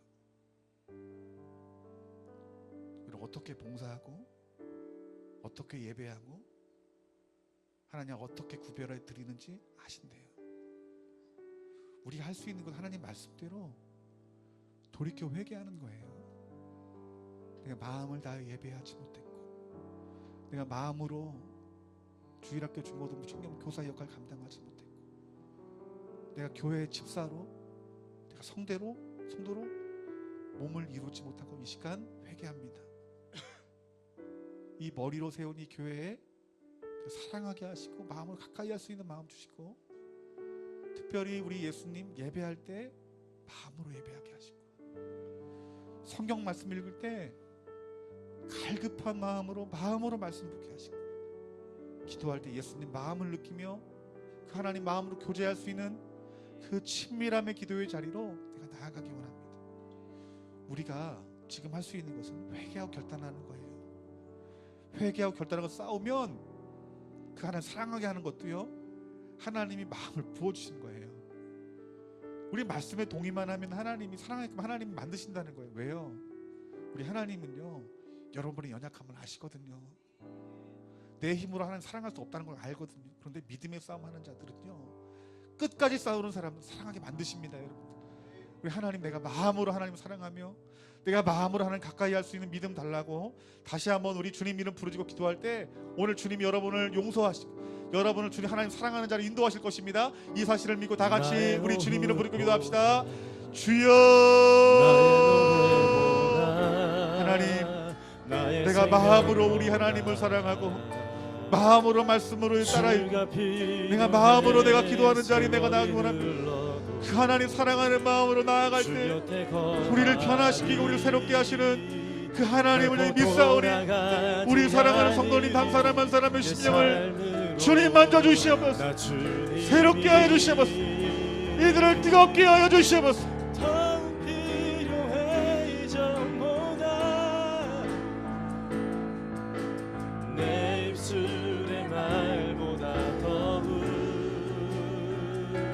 우리를 어떻게 봉사하고 어떻게 예배하고 하나님 어떻게 구별해 드리는지 아신대요. 우리가 할 수 있는 건 하나님 말씀대로 돌이켜 회개하는 거예요. 내가 마음을 다해 예배하지 못했고 내가 마음으로 주일학교 중고등부 청년 교사 역할 감당하지 못했고 내가 교회 집사로 내가 성도로 몸을 이루지 못하고 이 시간 회개합니다. 이 머리로 세운 이 교회에 사랑하게 하시고 마음을 가까이 할 수 있는 마음 주시고 특별히 우리 예수님 예배할 때 마음으로 예배하게 하시고 성경 말씀 읽을 때 갈급한 마음으로 말씀 듣게 하시고 기도할 때 예수님 마음을 느끼며 그 하나님 마음으로 교제할 수 있는 그 친밀함의 기도의 자리로 내가 나아가기 원합니다. 우리가 지금 할 수 있는 것은 회개하고 결단하는 거예요. 회개하고 결단하고 싸우면 그 하나님 사랑하게 하는 것도요 하나님이 마음을 부어주시는 거예요. 우리 말씀에 동의만 하면 하나님이 사랑하게끔 하나님이 만드신다는 거예요. 왜요? 우리 하나님은요 여러분의 연약함을 아시거든요. 내 힘으로 하나님 사랑할 수 없다는 걸 알거든요. 그런데 믿음의 싸움하는 자들은요 끝까지 싸우는 사람은 사랑하게 만드십니다. 여러분, 우리 하나님 내가 마음으로 하나님 사랑하며 내가 마음으로 하나님 가까이 할 수 있는 믿음 달라고 다시 한번 우리 주님 이름 부르짖고 기도할 때 오늘 주님이 여러분을 용서하시고 여러분을 주님 하나님 사랑하는 자로 인도하실 것입니다. 이 사실을 믿고 다 같이 우리 주님 이름 부르고 기도합시다. 주여 하나님, 내가 마음으로 우리 하나님을 사랑하고 마음으로 말씀으로 따라요. 내가 마음으로 내가 기도하는 자리 내가 나가기 원합니다. 그 하나님 사랑하는 마음으로 나아갈 때 우리를 변화시키고 우리를 새롭게 하시는 그 하나님을 믿사오니 우리 사랑하는 성도님 한 사람 한 사람의 심령을 주님 만져주시옵소서. 새롭게 하여 주시옵소서. 이들을 뜨겁게 하여 주시옵소서.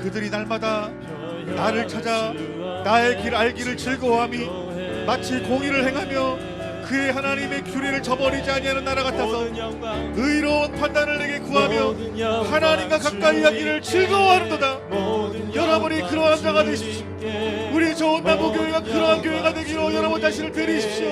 그들이 날마다 나를 찾아 나의 길 알기를 즐거워함이 마치 공의를 행하며 그의 하나님의 규례를 저버리지 아니하는 나라 같아서 의로운 판단을 내게 구하며 하나님과 가까이 하기를 즐거워하는도다. 여러분이 그러한 자가 되십시오. 우리 좋은 남부교회가 그러한 교회가 되기로 여러분 자신을 드리십시오.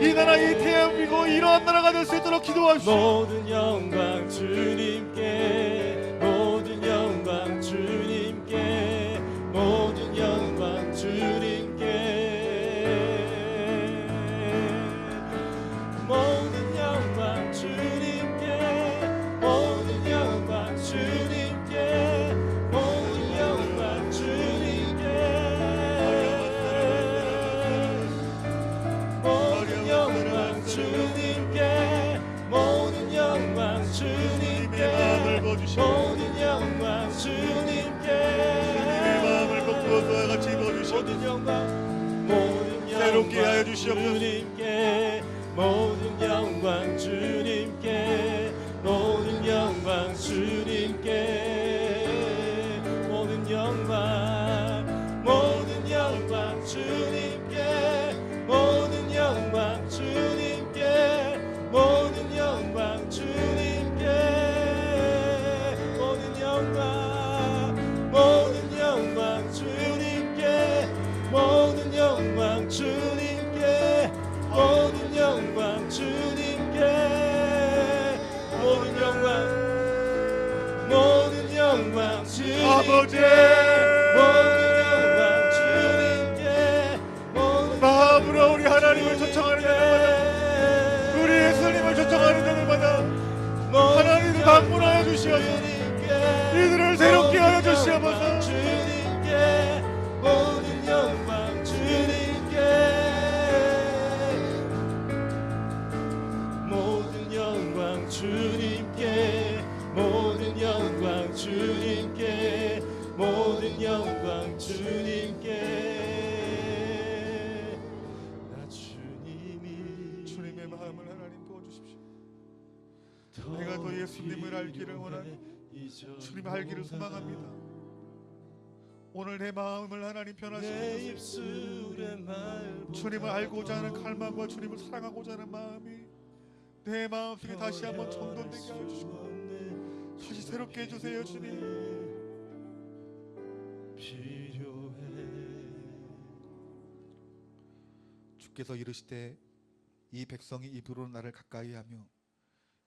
이 나라 이 대한민국 이러한 나라가 될 수 있도록 기도하십시오. 모든 영광 주님께, 모든 영광 주님께, 모든 영광 주님께, 모든 영광 주님께, 모든 영광 주님께, 모든 영광 주님께, 모든 영광 주님께, 모든 영광 주님께, 모든 영광 주님께, 마음을 꺾어서 같이 입어주시옵소서. 모든 영광, 모든 새롭게 하여 영광 주시옵소서. 주님께, 모든 영광 주님께, 모든 영광 주님께, 모든 영광, 모든 영광 주님께, 모든 영광 주님께, 모든 영광 주님께, 모든 영광, 모든 영광 주님께, 모든 영광 주님께, 모든 영광 주님께, 모든 영광, 모든 영광 주님께, 아버지, 모든 영광 주님께, 모든 마음으로 우리 하나님을 초청하는 자들마다, 우리 예수님을 초청하는 자들마다 하나님을 방문하여 주시옵소서. 이들을 새롭게 하여 주시옵소서. 주님께, 모든 영광 주님께, 모든 영광 주님께, 모든 영광 주님께, 모든 영광 주님께. 나 주님이 주님의 마음을 하나님 부어주십시오. 내가 더 예수님을 알기를 원하는 주님 알기를 소망합니다. 오늘 내 마음을 하나님 변화시키소서. 주님을 알고자 하는 갈망과 주님을 사랑하고자 하는 마음이 내 마음속에 다시 한번 정돈되게 하여 주시고 다시 새롭게 해주세요. 주님, 주께서 이르시되 이 백성이 입으로 나를 가까이하며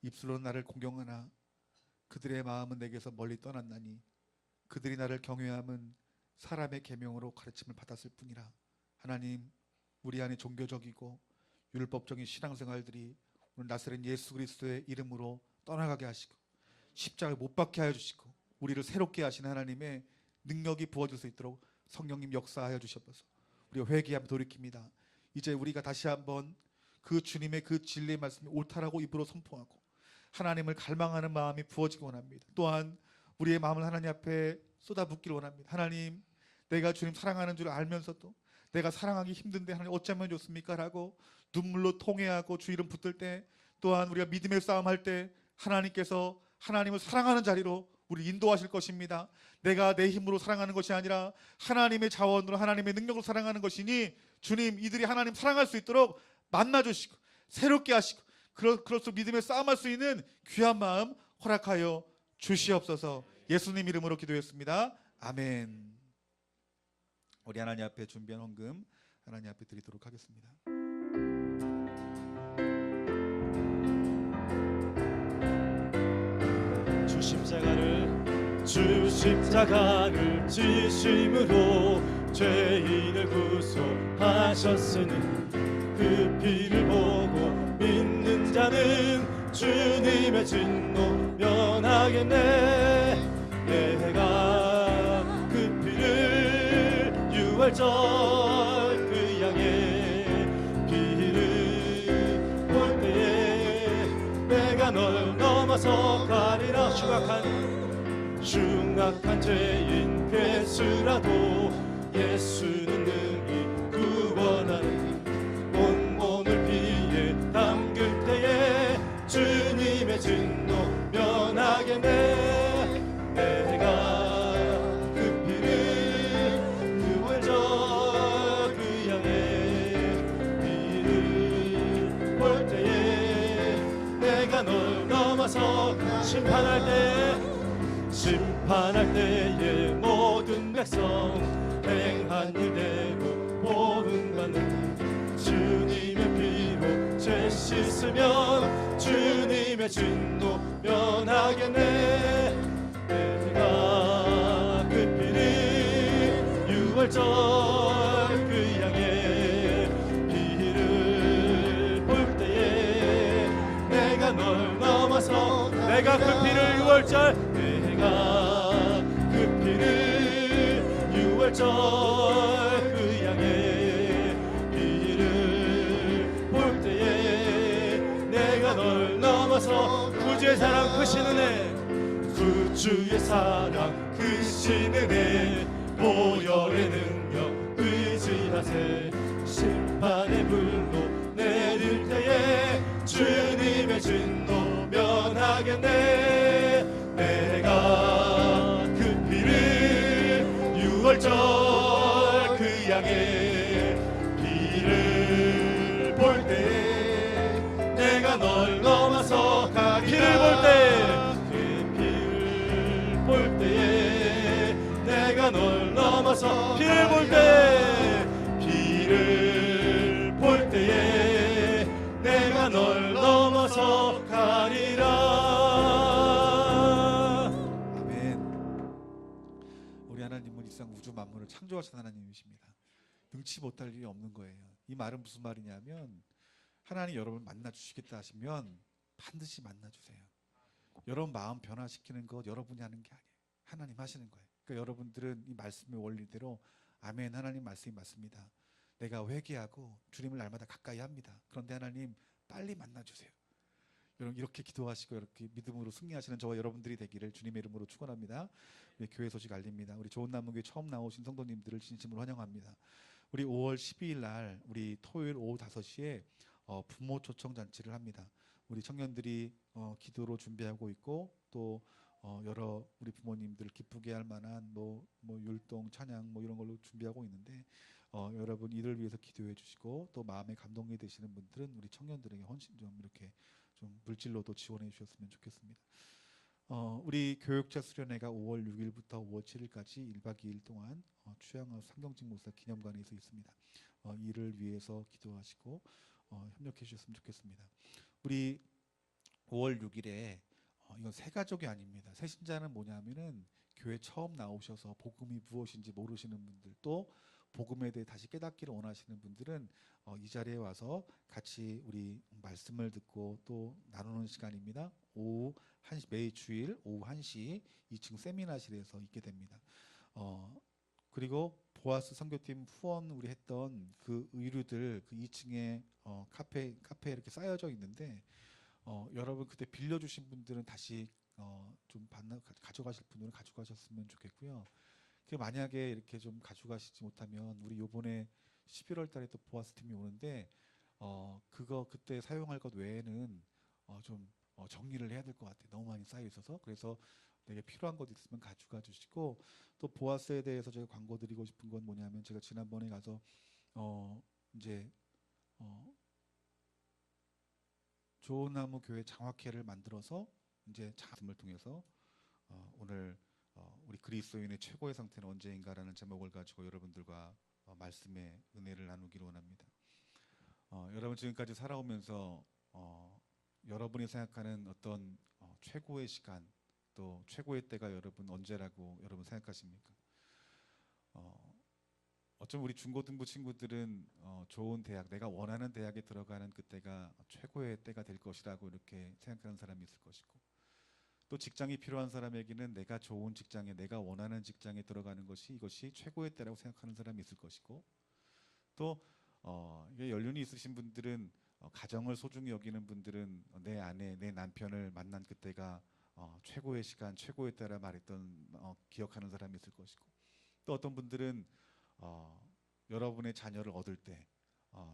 입술로 나를 공경하나 그들의 마음은 내게서 멀리 떠났나니 그들이 나를 경외함은 사람의 계명으로 가르침을 받았을 뿐이라. 하나님, 우리 안에 종교적이고 율법적인 신앙생활들이 오늘 나사렛 예수 그리스도의 이름으로 떠나가게 하시고 십자가에 못 박게 하여 주시고 우리를 새롭게 하시는 하나님의 능력이 부어질 수 있도록 성령님 역사하여 주셔서 우리가 회개하며 돌이킵니다. 이제 우리가 다시 한번 그 주님의 그 진리의 말씀이 옳다라고 입으로 선포하고 하나님을 갈망하는 마음이 부어지기 원합니다. 또한 우리의 마음을 하나님 앞에 쏟아붓기를 원합니다. 하나님, 내가 주님 사랑하는 줄 알면서도 내가 사랑하기 힘든데 하나님 어쩌면 좋습니까? 라고 눈물로 통회하고 주 이름 붙들 때, 또한 우리가 믿음의 싸움할 때 하나님께서 하나님을 사랑하는 자리로 우리 인도하실 것입니다. 내가 내 힘으로 사랑하는 것이 아니라 하나님의 자원으로 하나님의 능력으로 사랑하는 것이니 주님, 이들이 하나님 사랑할 수 있도록 만나주시고 새롭게 하시고 그럴수록 믿음의 싸움할 수 있는 귀한 마음 허락하여 주시옵소서. 예수님 이름으로 기도했습니다. 아멘. 우리 하나님 앞에 준비한 헌금 하나님 앞에 드리도록 하겠습니다. 주 십자가를 지심으로 죄인을 구속하셨으니 그 피를 보고 믿는 자는 주님의 진노 면하겠네. 내가 그 피를 유월절 그 양의 피를 볼 때에 내가 널 넘어서 가리라. 흉악한 죄인 괴수라도 예수는 능히 구원하는. 온몸을 피에 담글 때에 주님의 진노 면하겠네. 내가 그 피를 유월절 그 양의 피를 볼 때에 내가 널 넘어서 심판할 때에 모든 백성 행한 일대로 보응받는. 주님의 피로 죄 씻으면 주님의 진노 면하겠네. 내가 그 피를 유월절 그 양의 피를 볼 때에 내가 널 넘어서 내가 그 피를 유월절 내가 그 피를 유월절 그 양의 피를 볼 때에 내가 널 넘어서 구주의 사랑 크신 은혜 구주의 사랑 크신 은혜 보혈의 능력 의지하세. 심판의 불로 내릴 때에 주님의 진노 면하겠네. 내가 그 피를 유월절 그 양의 피를 볼 때 내가 널 넘어서 피를 볼 때 그 피를 볼 때에 내가 널 넘어서 피를 볼 때에 내가 널 넘어서 가리라. 아멘. 우리 하나님은 이 세상 우주 만물을 창조하신 하나님이십니다. 능치 못할 일이 없는 거예요. 이 말은 무슨 말이냐면 하나님 여러분 만나 주시겠다 하시면 반드시 만나 주세요. 여러분 마음 변화시키는 것 여러분이 하는 게 아니에요. 하나님 하시는 거예요. 그러니까 여러분들은 이 말씀의 원리대로 아멘, 하나님 말씀이 맞습니다. 내가 회개하고 주님을 날마다 가까이 합니다. 그런데 하나님 빨리 만나 주세요. 여러분 이렇게 기도하시고 이렇게 믿음으로 승리하시는 저와 여러분들이 되기를 주님의 이름으로 축원합니다. 우리 교회 소식 알립니다. 우리 좋은 남문교회 처음 나오신 성도님들을 진심으로 환영합니다. 우리 5월 12일 날 우리 토요일 오후 5시에 부모 초청 잔치를 합니다. 우리 청년들이 기도로 준비하고 있고 또 여러 우리 부모님들 기쁘게 할 만한 뭐 율동 찬양 뭐 이런 걸로 준비하고 있는데 여러분 이를 위해서 기도해 주시고 또 마음에 감동이 되시는 분들은 우리 청년들에게 헌신 좀 이렇게 좀 물질로도 지원해 주셨으면 좋겠습니다. 우리 교육자 수련회가 5월 6일부터 5월 7일까지 1박 2일 동안 추양호 상경직 목사 기념관에서 있습니다. 이를 위해서 기도하시고 협력해 주셨으면 좋겠습니다. 우리 5월 6일에 이건 새 가족이 아닙니다. 새 신자는 뭐냐면은 교회 처음 나오셔서 복음이 무엇인지 모르시는 분들 또 복음에 대해 다시 깨닫기를 원하시는 분들은 이 자리에 와서 같이 우리 말씀을 듣고 또 나누는 시간입니다. 오후 1시, 매일 주일 오후 1시 2층 세미나실에서 있게 됩니다. 그리고 보아스 선교팀 후원 우리 했던 그 의류들 그 2층에 카페에 이렇게 쌓여져 있는데 여러분 그때 빌려주신 분들은 다시 좀 가져가실 분들은 가져가셨으면 좋겠고요. 그 만약에 이렇게 좀 가져가시지 못하면 우리 요번에 11월 달에 또 보아스 팀이 오는데 그거 그때 사용할 것 외에는 좀 정리를 해야 될 것 같아요. 너무 많이 쌓여 있어서. 그래서 되게 필요한 것 있으면 가져가 주시고 또 보아스에 대해서 제가 광고 드리고 싶은 건 뭐냐면 제가 지난번에 가서 이제 좋은 나무 교회 장학회를 만들어서 이제 장학을 통해서 오늘 우리 그리스도인의 최고의 상태는 언제인가라는 제목을 가지고 여러분들과 말씀의 은혜를 나누기를 원합니다. 여러분 지금까지 살아오면서 여러분이 생각하는 어떤 최고의 시간 또 최고의 때가 여러분 언제라고 여러분 생각하십니까? 어쩜 우리 중고등부 친구들은 좋은 대학, 내가 원하는 대학에 들어가는 그때가 최고의 때가 될 것이라고 이렇게 생각하는 사람이 있을 것이고, 또 직장이 필요한 사람에게는 내가 좋은 직장에, 내가 원하는 직장에 들어가는 것이 이것이 최고의 때라고 생각하는 사람이 있을 것이고, 또 이게 연륜이 있으신 분들은 가정을 소중히 여기는 분들은 내 아내, 내 남편을 만난 그때가 최고의 시간, 최고의 때라 말했던 기억하는 사람이 있을 것이고, 또 어떤 분들은 여러분의 자녀를 얻을 때,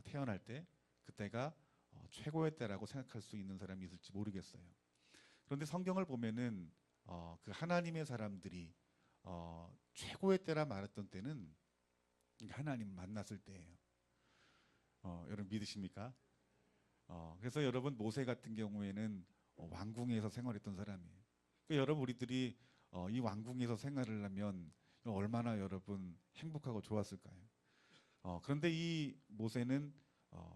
태어날 때 그때가 최고의 때라고 생각할 수 있는 사람이 있을지 모르겠어요. 그런데 성경을 보면은 그 하나님의 사람들이 최고의 때라 말했던 때는 하나님 만났을 때예요. 여러분 믿으십니까? 그래서 여러분 모세 같은 경우에는 왕궁에서 생활했던 사람이에요. 그러니까 여러분 우리들이 이 왕궁에서 생활을 하면 얼마나 여러분 행복하고 좋았을까요? 그런데 이 모세는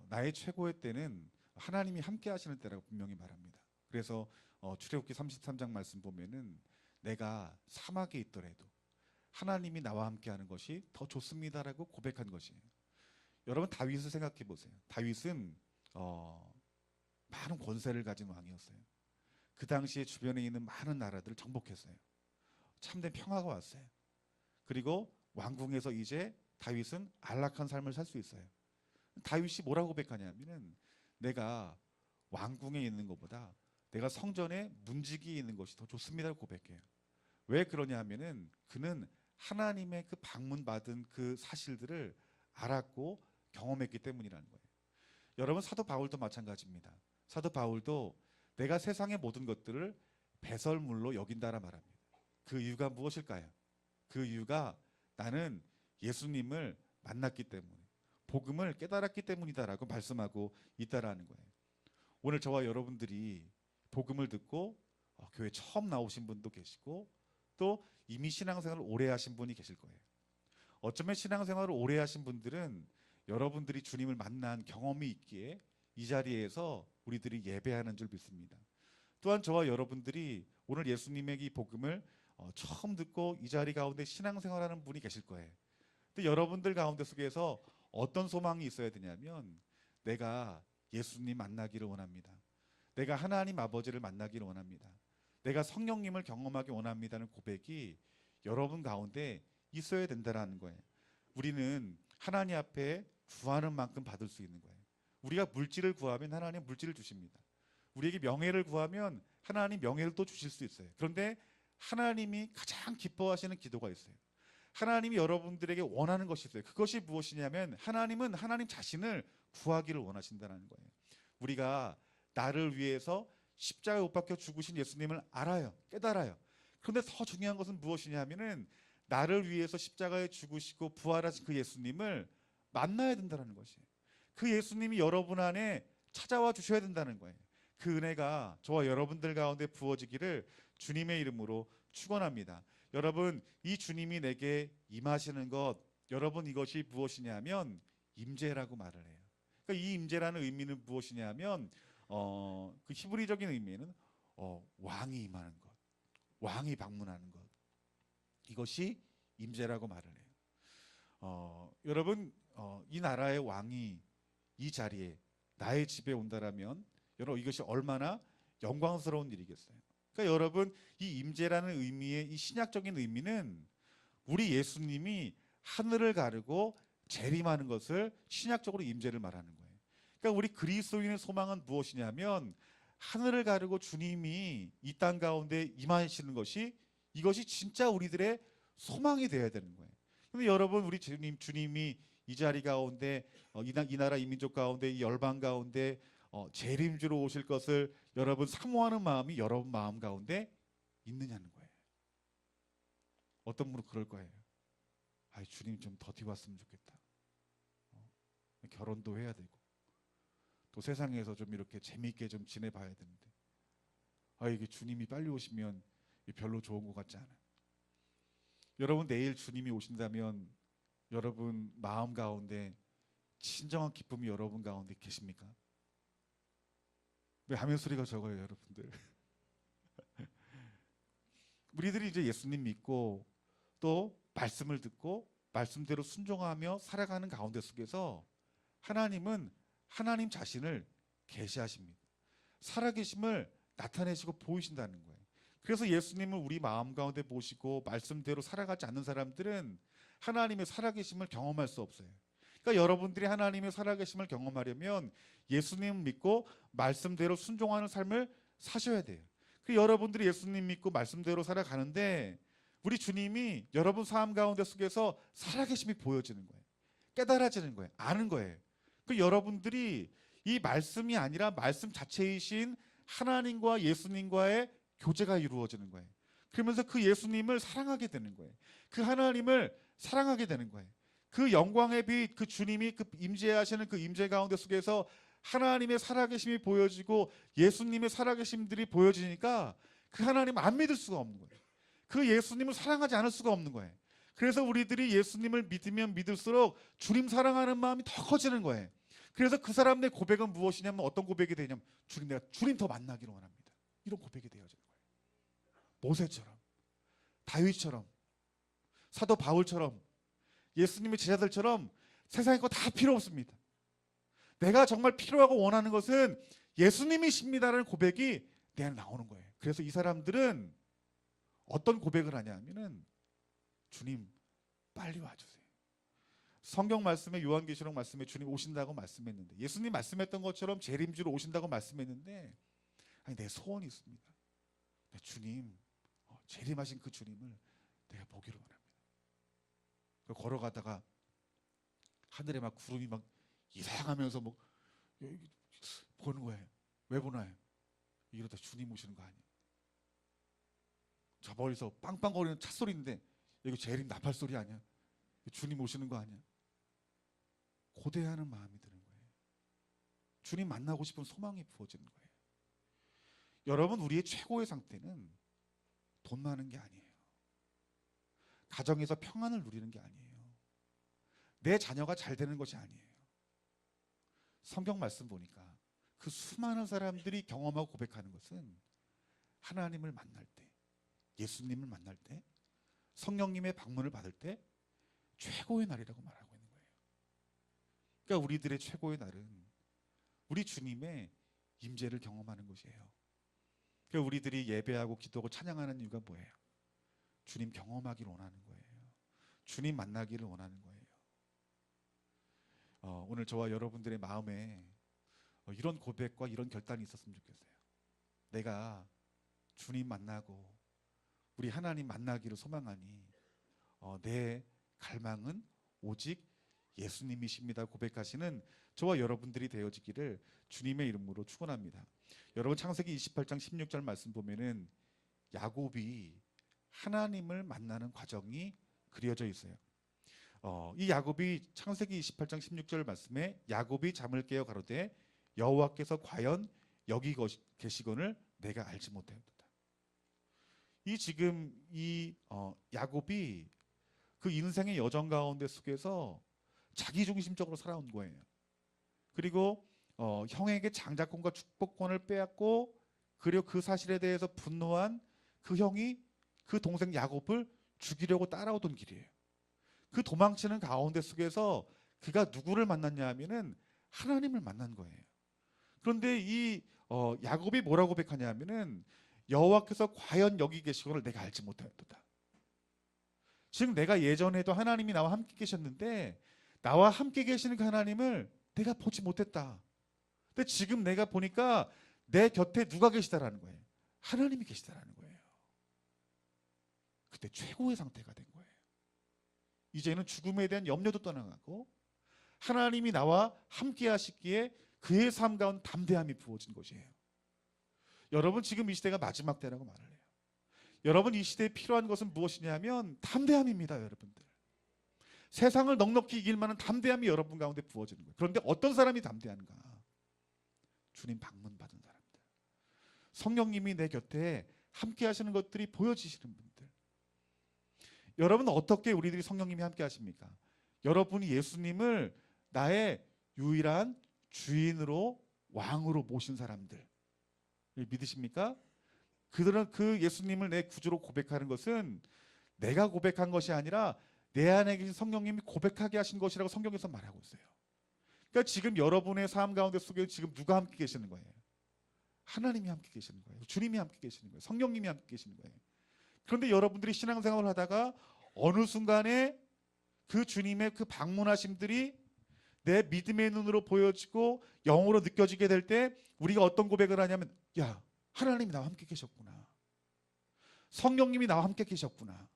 나의 최고의 때는 하나님이 함께 하시는 때라고 분명히 말합니다. 그래서 출애굽기 33장 말씀 보면은 내가 사막에 있더라도 하나님이 나와 함께 하는 것이 더 좋습니다라고 고백한 것이에요. 여러분 다윗을 생각해 보세요. 다윗은 많은 권세를 가진 왕이었어요. 그 당시에 주변에 있는 많은 나라들을 정복했어요. 참된 평화가 왔어요. 그리고 왕궁에서 이제 다윗은 안락한 삶을 살 수 있어요. 다윗이 뭐라고 고백하냐면은 내가 왕궁에 있는 것보다 내가 성전에 문지기에 있는 것이 더 좋습니다라고 고백해요. 왜 그러냐 하면은 그는 하나님의 그 방문 받은 그 사실들을 알았고 경험했기 때문이라는 거예요. 여러분 사도 바울도 마찬가지입니다. 사도 바울도 내가 세상의 모든 것들을 배설물로 여긴다라 말합니다. 그 이유가 무엇일까요? 그 이유가 나는 예수님을 만났기 때문에, 복음을 깨달았기 때문이다라고 말씀하고 있다라는 거예요. 오늘 저와 여러분들이 복음을 듣고 교회 처음 나오신 분도 계시고, 또 이미 신앙생활을 오래 하신 분이 계실 거예요. 어쩌면 신앙생활을 오래 하신 분들은 여러분들이 주님을 만난 경험이 있기에 이 자리에서 우리들이 예배하는 줄 믿습니다. 또한 저와 여러분들이 오늘 예수님의 이 복음을 처음 듣고 이 자리 가운데 신앙생활하는 분이 계실 거예요. 근데 여러분들 가운데 속에서 어떤 소망이 있어야 되냐면 내가 예수님 만나기를 원합니다. 내가 하나님 아버지를 만나기를 원합니다. 내가 성령님을 경험하기 원합니다는 고백이 여러분 가운데 있어야 된다는 거예요. 우리는 하나님 앞에 구하는 만큼 받을 수 있는 거예요. 우리가 물질을 구하면 하나님 물질을 주십니다. 우리에게 명예를 구하면 하나님 명예를 또 주실 수 있어요. 그런데 하나님이 가장 기뻐하시는 기도가 있어요. 하나님이 여러분들에게 원하는 것이 있어요. 그것이 무엇이냐면 하나님은 하나님 자신을 구하기를 원하신다는 거예요. 우리가 나를 위해서 십자가에 못 박혀 죽으신 예수님을 알아요. 깨달아요. 그런데 더 중요한 것은 무엇이냐면은 나를 위해서 십자가에 죽으시고 부활하신 그 예수님을 만나야 된다는 것이에요. 그 예수님이 여러분 안에 찾아와 주셔야 된다는 거예요. 그 은혜가 저와 여러분들 가운데 부어지기를 주님의 이름으로 축원합니다. 여러분, 이 주님이 내게 임하시는 것, 여러분 이것이 무엇이냐면 임재라고 말을 해요. 그러니까 이 임재라는 의미는 무엇이냐면 그 히브리적인 의미는 왕이 임하는 것, 왕이 방문하는 것, 이것이 임재라고 말을 해요. 여러분 이 나라의 왕이 이 자리에 나의 집에 온다라면 여러분 이것이 얼마나 영광스러운 일이겠어요. 그러니까 여러분 이 임재라는 의미의 이 신약적인 의미는 우리 예수님이 하늘을 가르고 재림하는 것을 신약적으로 임재를 말하는 거예요. 그러니까 우리 그리스도인의 소망은 무엇이냐면 하늘을 가르고 주님이 이 땅 가운데 임하시는 것이 이것이 진짜 우리들의 소망이 되어야 되는 거예요. 근데 여러분 우리 주님이 이 자리 가운데 이 나라 이 민족 가운데 이 열방 가운데 재림주로 오실 것을 여러분 사모하는 마음이 여러분 마음 가운데 있느냐는 거예요. 어떤 분은 그럴 거예요. 아, 주님 좀 더 뒤왔으면 좋겠다. 결혼도 해야 되고 또 세상에서 좀 이렇게 재미있게 좀 지내봐야 되는데 이게 주님이 빨리 오시면 별로 좋은 것 같지 않아요. 여러분 내일 주님이 오신다면 여러분 마음 가운데 진정한 기쁨이 여러분 가운데 계십니까? 왜 아멘 소리가 적어요, 여러분들? 우리들이 이제 예수님 믿고 또 말씀을 듣고 말씀대로 순종하며 살아가는 가운데 속에서 하나님은 하나님 자신을 계시하십니다. 살아계심을 나타내시고 보이신다는 거예요. 그래서 예수님을 우리 마음 가운데 모시고 말씀대로 살아가지 않는 사람들은 하나님의 살아계심을 경험할 수 없어요. 그러니까 여러분들이 하나님의 살아계심을 경험하려면 예수님 믿고 말씀대로 순종하는 삶을 사셔야 돼요. 그 여러분들이 예수님 믿고 말씀대로 살아가는데 우리 주님이 여러분 삶 가운데 속에서 살아계심이 보여지는 거예요. 깨달아지는 거예요. 아는 거예요. 그 여러분들이 이 말씀이 아니라 말씀 자체이신 하나님과 예수님과의 교제가 이루어지는 거예요. 그러면서 그 예수님을 사랑하게 되는 거예요. 그 하나님을 사랑하게 되는 거예요. 그 영광의 빛, 그 주님이 그 임재하시는 그 임재 가운데 속에서 하나님의 살아계심이 보여지고 예수님의 살아계심들이 보여지니까 그 하나님을 안 믿을 수가 없는 거예요. 그 예수님을 사랑하지 않을 수가 없는 거예요. 그래서 우리들이 예수님을 믿으면 믿을수록 주님 사랑하는 마음이 더 커지는 거예요. 그래서 그 사람들의 고백은 무엇이냐면 어떤 고백이 되냐면 내가 주님 더 만나기를 원합니다. 이런 고백이 되어지는 거예요. 모세처럼, 다윗처럼, 사도 바울처럼, 예수님의 제자들처럼 세상에 거 다 필요 없습니다. 내가 정말 필요하고 원하는 것은 예수님이십니다라는 고백이 내 안에 나오는 거예요. 그래서 이 사람들은 어떤 고백을 하냐면은 주님 빨리 와주세요. 성경 말씀에 요한계시록 말씀에 주님 오신다고 말씀했는데 예수님 말씀했던 것처럼 재림주로 오신다고 말씀했는데 아니 내 소원이 있습니다. 주님 재림하신 그 주님을 내가 보기를 원합니다. 걸어가다가 하늘에 막 구름이 막 이상하면서 뭐 보는 거예요. 왜 보나요? 이러다 주님 오시는 거 아니에요? 저 멀리서 빵빵거리는 차 소리인데 이거 재림 나팔 소리 아니야? 주님 오시는 거 아니야? 고대하는 마음이 드는 거예요. 주님 만나고 싶은 소망이 부어지는 거예요. 여러분 우리의 최고의 상태는 돈 많은 게 아니에요. 가정에서 평안을 누리는 게 아니에요. 내 자녀가 잘 되는 것이 아니에요. 성경 말씀 보니까 그 수많은 사람들이 경험하고 고백하는 것은 하나님을 만날 때, 예수님을 만날 때, 성령님의 방문을 받을 때 최고의 날이라고 말하고 있는 거예요. 그러니까 우리들의 최고의 날은 우리 주님의 임재를 경험하는 것이에요. 그러니까 우리들이 예배하고 기도하고 찬양하는 이유가 뭐예요? 주님 경험하기를 원하는 거예요. 주님 만나기를 원하는 거예요. 오늘 저와 여러분들의 마음에 이런 고백과 이런 결단이 있었으면 좋겠어요. 내가 주님 만나고 우리 하나님 만나기를 소망하니 내 갈망은 오직 예수님이십니다 고백하시는 저와 여러분들이 되어지기를 주님의 이름으로 축원합니다. 여러분 창세기 28장 16절 말씀 보면은 야곱이 하나님을 만나는 과정이 그려져 있어요. 이 야곱이 창세기 28장 16절 말씀에 야곱이 잠을 깨어 가로되 여호와께서 과연 여기 계시거늘 내가 알지 못하였도다. 이 야곱이 그 인생의 여정 가운데 속에서 자기중심적으로 살아온 거예요. 그리고 형에게 장자권과 축복권을 빼앗고 그리고 그 사실에 대해서 분노한 그 형이 그 동생 야곱을 죽이려고 따라오던 길이에요. 그 도망치는 가운데 속에서 그가 누구를 만났냐 하면은 하나님을 만난 거예요. 그런데 이 야곱이 뭐라고 고백하냐 하면은 여호와께서 과연 여기 계시거늘 내가 알지 못하였도다. 즉 내가 예전에도 하나님이 나와 함께 계셨는데 나와 함께 계시는 그 하나님을 내가 보지 못했다. 근데 지금 내가 보니까 내 곁에 누가 계시다라는 거예요. 하나님이 계시다라는 거예요. 그때 최고의 상태가 된 거예요. 이제는 죽음에 대한 염려도 떠나가고 하나님이 나와 함께 하시기에 그의 삶 가운데 담대함이 부어진 것이에요. 여러분 지금 이 시대가 마지막 때라고 말을 해요. 여러분 이 시대에 필요한 것은 무엇이냐면 담대함입니다. 여러분들 세상을 넉넉히 이길 만한 담대함이 여러분 가운데 부어지는 거예요. 그런데 어떤 사람이 담대한가? 주님 방문 받은 사람들, 성령님이 내 곁에 함께 하시는 것들이 보여지시는 분들. 여러분 어떻게 우리들이 성령님이 함께 하십니까? 여러분이 예수님을 나의 유일한 주인으로 왕으로 모신 사람들 믿으십니까? 그들은 그 예수님을 내 구주로 고백하는 것은 내가 고백한 것이 아니라 내 안에 계신 성령님이 고백하게 하신 것이라고 성경에서 말하고 있어요. 그러니까 지금 여러분의 삶 가운데 속에 지금 누가 함께 계시는 거예요? 하나님이 함께 계시는 거예요. 주님이 함께 계시는 거예요. 성령님이 함께 계시는 거예요. 그런데 여러분들이 신앙생활을 하다가 어느 순간에 그 주님의 그 방문하심들이 내 믿음의 눈으로 보여지고 영으로 느껴지게 될 때 우리가 어떤 고백을 하냐면, 야, 하나님이 나와 함께 계셨구나. 성령님이 나와 함께 계셨구나.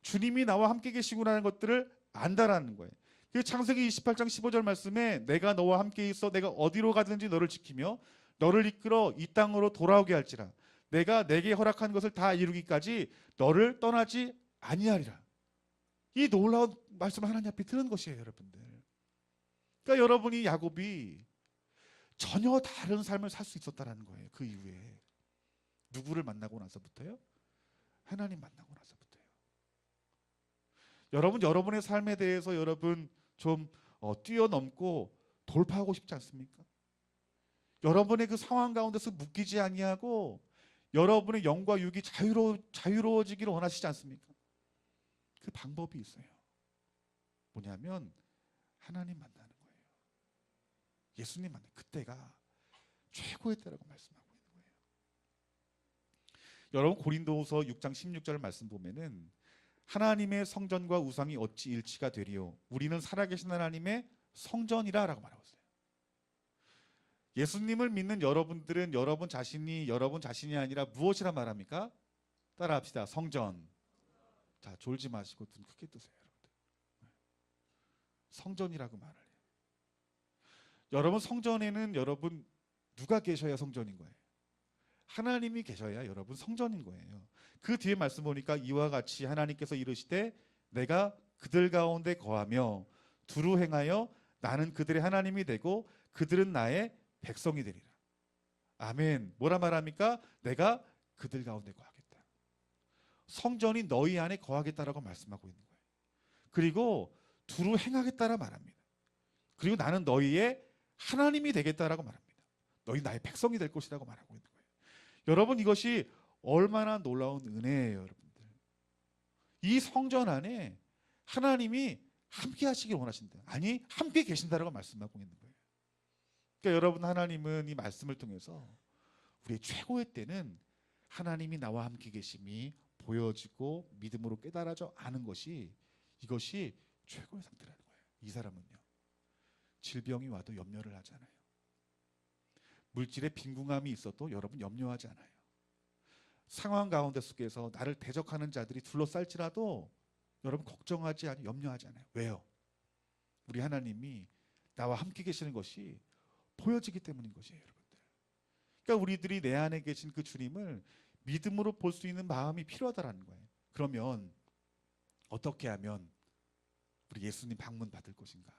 주님이 나와 함께 계시구나라는 것들을 안다라는 거예요. 그 창세기 28장 15절 말씀에 내가 너와 함께 있어 내가 어디로 가든지 너를 지키며 너를 이끌어 이 땅으로 돌아오게 할지라. 내가 내게 허락한 것을 다 이루기까지 너를 떠나지 아니하리라. 이 놀라운 말씀을 하나님 앞에 들은 것이에요, 여러분들. 그러니까 여러분이 야곱이 전혀 다른 삶을 살 수 있었다라는 거예요. 그 이후에 누구를 만나고 나서부터요? 하나님 만나고 나서부터요. 여러분, 여러분의 삶에 대해서 여러분 좀 뛰어넘고 돌파하고 싶지 않습니까? 여러분의 그 상황 가운데서 묶이지 아니하고 여러분의 영과 육이 자유로워지기를 원하시지 않습니까? 그 방법이 있어요. 뭐냐면 하나님 만나는 거예요. 예수님 만나는 그때가 최고의 때라고 말씀하고 있는 거예요. 여러분, 고린도후서 6장 16절 말씀 보면은 하나님의 성전과 우상이 어찌 일치가 되리요? 우리는 살아계신 하나님의 성전이라라고 말하고 있어요. 예수님을 믿는 여러분들은 여러분 자신이 아니라 무엇이라 말합니까? 따라합시다. 성전. 자, 졸지 마시고 눈 크게 뜨세요, 여러분들. 성전이라고 말을 해요. 여러분, 성전에는 여러분 누가 계셔야 성전인 거예요? 하나님이 계셔야 여러분 성전인 거예요. 그 뒤에 말씀 보니까 이와 같이 하나님께서 이르시되 내가 그들 가운데 거하며 두루 행하여 나는 그들의 하나님이 되고 그들은 나의 백성이 되리라. 아멘. 뭐라 말합니까? 내가 그들 가운데 거하겠다. 성전이 너희 안에 거하겠다라고 말씀하고 있는 거예요. 그리고 두루 행하겠다라 말합니다. 그리고 나는 너희의 하나님이 되겠다라고 말합니다. 너희 나의 백성이 될 것이라고 말하고 있는 거예요. 여러분, 이것이 얼마나 놀라운 은혜예요, 여러분들. 이 성전 안에 하나님이 함께 하시길 원하신다. 아니, 함께 계신다라고 말씀하고 있는 거예요. 그러니까 여러분, 하나님은 이 말씀을 통해서 우리의 최고의 때는 하나님이 나와 함께 계심이 보여지고 믿음으로 깨달아져 아는 것이 이것이 최고의 상태라는 거예요. 이 사람은요, 질병이 와도 염려를 하지 않아요. 물질의 빈궁함이 있어도 여러분 염려하지 않아요. 상황 가운데 속에서 나를 대적하는 자들이 둘러쌀지라도 여러분 걱정하지 않아요. 염려하지 않아요. 왜요? 우리 하나님이 나와 함께 계시는 것이 보여지기 때문인 것이에요, 여러분들. 그러니까 우리들이 내 안에 계신 그 주님을 믿음으로 볼 수 있는 마음이 필요하다라는 거예요. 그러면 어떻게 하면 우리 예수님 방문 받을 것인가?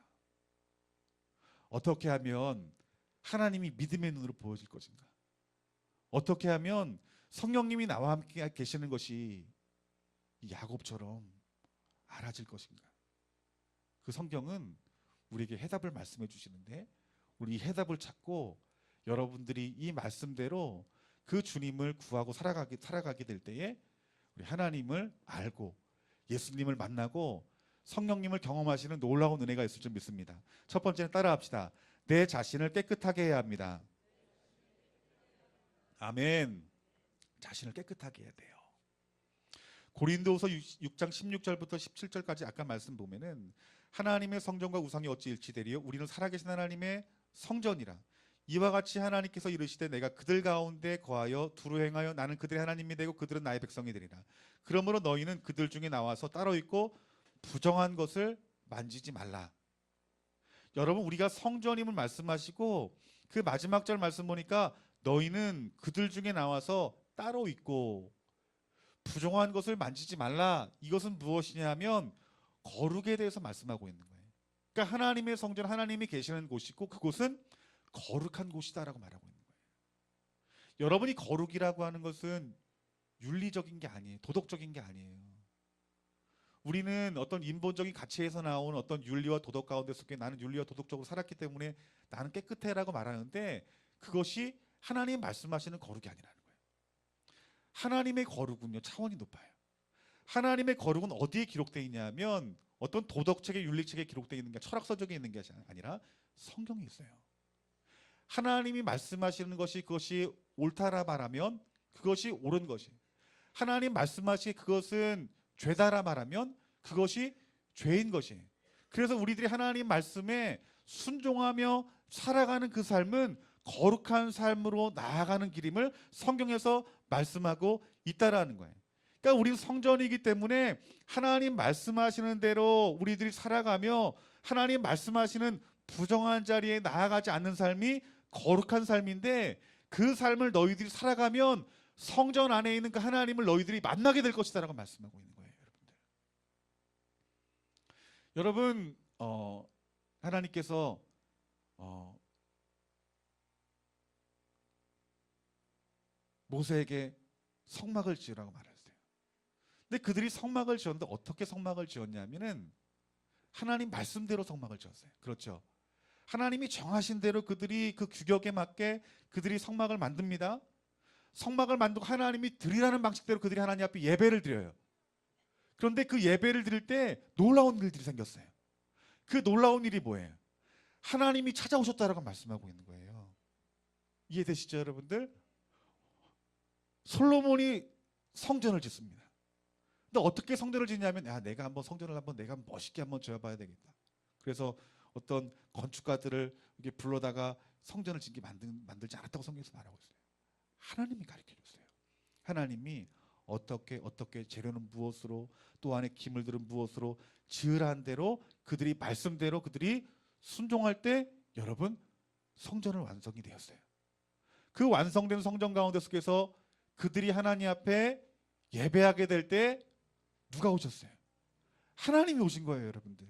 어떻게 하면 하나님이 믿음의 눈으로 보여질 것인가? 어떻게 하면 성령님이 나와 함께 계시는 것이 야곱처럼 알아질 것인가? 그 성경은 우리에게 해답을 말씀해 주시는데 우리 이 해답을 찾고 여러분들이 이 말씀대로 그 주님을 구하고 살아가게 될 때에 우리 하나님을 알고 예수님을 만나고 성령님을 경험하시는 놀라운 은혜가 있을 줄 믿습니다. 첫 번째는 따라합시다. 내 자신을 깨끗하게 해야 합니다. 아멘. 자신을 깨끗하게 해야 돼요. 고린도후서 6장 16절부터 17절까지 아까 말씀 보면은 하나님의 성전과 우상이 어찌 일치되리요? 우리는 살아계신 하나님의 성전이라. 이와 같이 하나님께서 이르시되 내가 그들 가운데 거하여 두루 행하여 나는 그들의 하나님이 되고 그들은 나의 백성이 되리라. 그러므로 너희는 그들 중에 나와서 따로 있고 부정한 것을 만지지 말라. 여러분, 우리가 성전임을 말씀하시고 그 마지막 절 말씀 보니까 너희는 그들 중에 나와서 따로 있고 부정한 것을 만지지 말라. 이것은 무엇이냐 하면 거룩에 대해서 말씀하고 있는 거예요. 그러니까 하나님의 성전, 하나님이 계시는 곳이고 그곳은 거룩한 곳이다라고 말하고 있는 거예요. 여러분이 거룩이라고 하는 것은 윤리적인 게 아니에요. 도덕적인 게 아니에요. 우리는 어떤 인본적인 가치에서 나온 어떤 윤리와 도덕 가운데 속에 나는 윤리와 도덕적으로 살았기 때문에 나는 깨끗해라고 말하는데 그것이 하나님 말씀하시는 거룩이 아니라는 거예요. 하나님의 거룩은요 차원이 높아요. 하나님의 거룩은 어디에 기록되어 있냐면 어떤 도덕책의 윤리책에 기록되어 있는 게 철학서적에 있는 게 아니라 성경에 있어요. 하나님이 말씀하시는 것이 그것이 옳다라 말하면 그것이 옳은 것이, 하나님 말씀하시 그것은 죄다라 말하면 그것이 죄인 것이. 그래서 우리들이 하나님 말씀에 순종하며 살아가는 그 삶은 거룩한 삶으로 나아가는 길임을 성경에서 말씀하고 있다라는 거예요. 그러니까 우리는 성전이기 때문에 하나님 말씀하시는 대로 우리들이 살아가며 하나님 말씀하시는 부정한 자리에 나아가지 않는 삶이 거룩한 삶인데, 그 삶을 너희들이 살아가면 성전 안에 있는 그 하나님을 너희들이 만나게 될 것이다 라고 말씀하고 있는 거예요. 여러분, 하나님께서 모세에게 성막을 지으라고 말했어요. 근데 그들이 성막을 지었는데 어떻게 성막을 지었냐면은 하나님 말씀대로 성막을 지었어요. 그렇죠? 하나님이 정하신 대로 그들이 그 규격에 맞게 그들이 성막을 만듭니다. 성막을 만들고 하나님이 드리라는 방식대로 그들이 하나님 앞에 예배를 드려요. 그런데 그 예배를 드릴 때 놀라운 일들이 생겼어요. 그 놀라운 일이 뭐예요? 하나님이 찾아오셨다라고 말씀하고 있는 거예요. 이해되시죠, 여러분들? 솔로몬이 성전을 짓습니다. 근데 어떻게 성전을 짓냐면, 내가 한번 성전을 한번 내가 멋있게 한번 지어봐야 되겠다. 그래서 어떤 건축가들을 이렇게 불러다가 성전을 짓게 만들지 않았다고 성경에서 말하고 있어요. 하나님이 가르쳐 줬어요. 하나님이 어떻게 재료는 무엇으로, 또 안에 기물들은 무엇으로 지으라는 대로 그들이 말씀대로 그들이 순종할 때 여러분 성전은 완성이 되었어요. 그 완성된 성전 가운데 속에서 그들이 하나님 앞에 예배하게 될 때 누가 오셨어요? 하나님이 오신 거예요, 여러분들.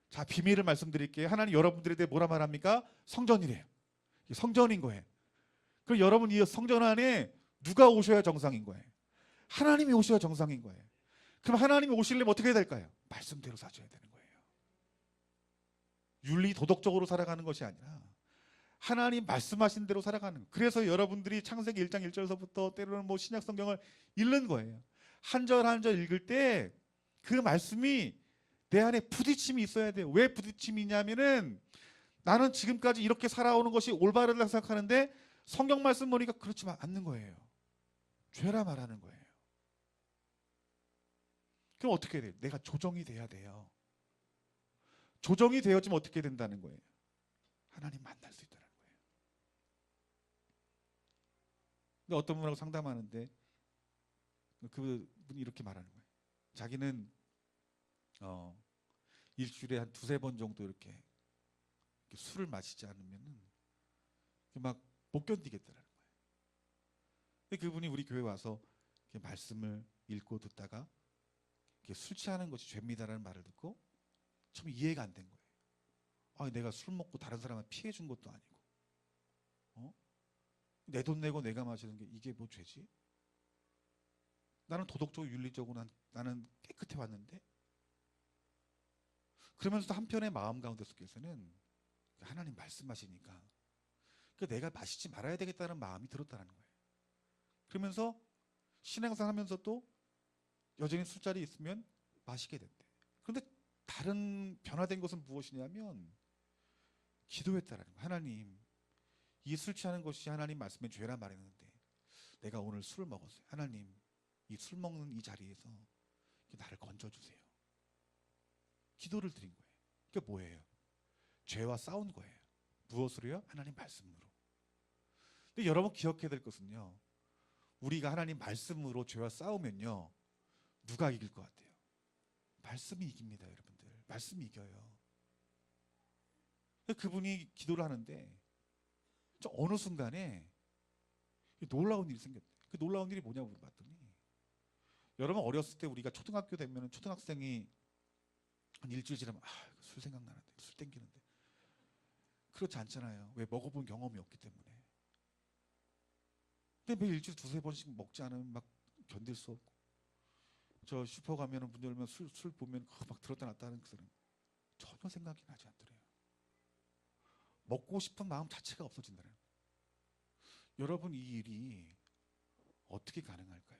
자, 비밀을 말씀드릴게요. 하나님 여러분들에 대해 뭐라 말합니까? 성전이래요. 성전인 거예요. 그럼 여러분 이 성전 안에 누가 오셔야 정상인 거예요? 하나님이 오셔야 정상인 거예요. 그럼 하나님이 오시려면 어떻게 해야 될까요? 말씀대로 사셔야 되는 거예요. 윤리 도덕적으로 살아가는 것이 아니라 하나님 말씀하신 대로 살아가는 거예요. 그래서 여러분들이 창세기 1장 1절서부터 때로는 뭐 신약 성경을 읽는 거예요. 한 절 한 절 읽을 때 그 말씀이 내 안에 부딪힘이 있어야 돼요. 왜 부딪힘이 있냐면은 나는 지금까지 이렇게 살아오는 것이 올바르다고 생각하는데 성경 말씀 보니까 그렇지 않는 거예요. 죄라 말하는 거예요. 그럼 어떻게 해야 돼요? 내가 조정이 돼야 돼요. 조정이 되어지면 어떻게 된다는 거예요? 하나님 만날 수 있다는 거예요. 근데 어떤 분하고 상담하는데 그분이 이렇게 말하는 거예요. 자기는 일주일에 한 두세 번 정도 이렇게 술을 마시지 않으면은 막 못 견디겠다라는 거예요. 근데 그분이 우리 교회 와서 말씀을 읽고 듣다가 술 취하는 것이 죄입니다라는 말을 듣고 참 이해가 안 된 거예요. 내가 술 먹고 다른 사람을 피해 준 것도 아니고, 내 돈 내고 내가 마시는 게 이게 뭐 죄지? 나는 도덕적으로 윤리적으로 나는 깨끗해 왔는데. 그러면서도 한편의 마음 가운데 속에서는 하나님 말씀하시니까 내가 마시지 말아야 되겠다는 마음이 들었다는 거예요. 그러면서 신앙생활 하면서도 여전히 술자리에 있으면 마시게 된대. 그런데 다른 변화된 것은 무엇이냐면 기도했다라는 거예요. 하나님, 이 술 취하는 것이 하나님 말씀의 죄라 말했는데 내가 오늘 술을 먹었어요. 하나님, 이 술 먹는 이 자리에서 나를 건져주세요. 기도를 드린 거예요. 그게 뭐예요? 죄와 싸운 거예요. 무엇으로요? 하나님 말씀으로. 근데 여러분 기억해야 될 것은요, 우리가 하나님 말씀으로 죄와 싸우면요 누가 이길 것 같아요? 말씀이 이깁니다, 여러분들. 말씀이 이겨요. 그분이 기도를 하는데 어느 순간에 놀라운 일이 생겼대요. 그 놀라운 일이 뭐냐고 물어봤더니, 여러분 어렸을 때 우리가 초등학교 되면 초등학생이 한 일주일 지나면 술 생각나는데, 술 땡기는데. 그렇지 않잖아요. 왜? 먹어본 경험이 없기 때문에. 근데 매일 일주일에 두세 번씩 먹지 않으면 막 견딜 수 없고, 저 슈퍼 가면은 문 열면 술 보면 막 들었다 놨다 하는 그 사람 전혀 생각이 나지 않더래요. 먹고 싶은 마음 자체가 없어진다는 거예요. 여러분 이 일이 어떻게 가능할까요?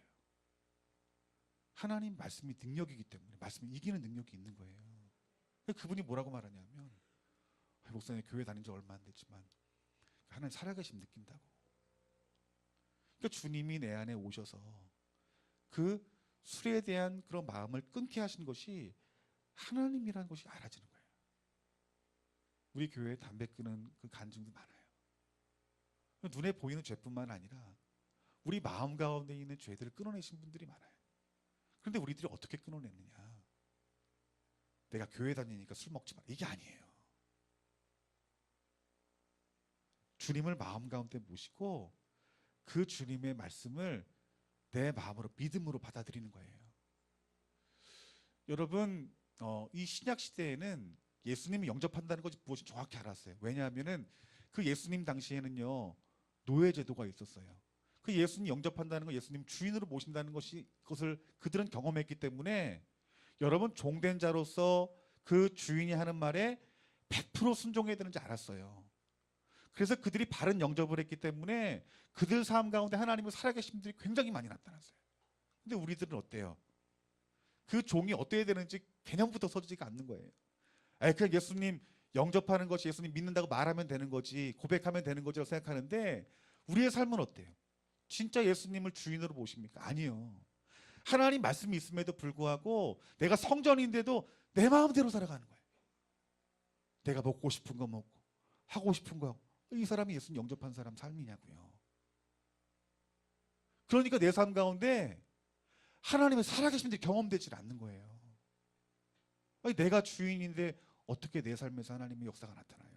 하나님 말씀이 능력이기 때문에, 말씀이 이기는 능력이 있는 거예요. 그분이 뭐라고 말하냐면, 목사님 교회 다닌 지 얼마 안 됐지만 하나님 살아계심 느낀다고. 그러니까 주님이 내 안에 오셔서 그 술에 대한 그런 마음을 끊게 하신 것이 하나님이라는 것이 알아지는 거예요. 우리 교회에 담배 끊는 그 간증도 많아요. 눈에 보이는 죄뿐만 아니라 우리 마음 가운데 있는 죄들을 끊어내신 분들이 많아요. 그런데 우리들이 어떻게 끊어냈느냐? 내가 교회 다니니까 술 먹지 마, 이게 아니에요. 주님을 마음 가운데 모시고 그 주님의 말씀을 내 마음으로 믿음으로 받아들이는 거예요. 여러분, 이 신약 시대에는 예수님을 영접한다는 것이 무엇이 정확히 알았어요. 왜냐하면은 그 예수님 당시에는요, 노예 제도가 있었어요. 그 예수님 영접한다는 거, 예수님 주인으로 모신다는 것을 그들은 경험했기 때문에 여러분, 종된 자로서 그 주인이 하는 말에 100% 순종해야 되는지 알았어요. 그래서 그들이 바른 영접을 했기 때문에 그들 삶 가운데 하나님을 살아계신 분들이 굉장히 많이 나타났어요. 근데 우리들은 어때요? 그 종이 어때야 되는지 개념부터 서지지가 않는 거예요. 그냥 예수님 영접하는 것이, 예수님 믿는다고 말하면 되는 거지, 고백하면 되는 거지라고 생각하는데, 우리의 삶은 어때요? 진짜 예수님을 주인으로 모십니까? 아니요. 하나님 말씀이 있음에도 불구하고 내가 성전인데도 내 마음대로 살아가는 거예요. 내가 먹고 싶은 거 먹고 하고 싶은 거 하고. 이 사람이 예수님 영접한 사람 삶이냐고요. 그러니까 내 삶 가운데 하나님의 살아계신 분들이 경험되질 않는 거예요. 아니, 내가 주인인데 어떻게 내 삶에서 하나님의 역사가 나타나요?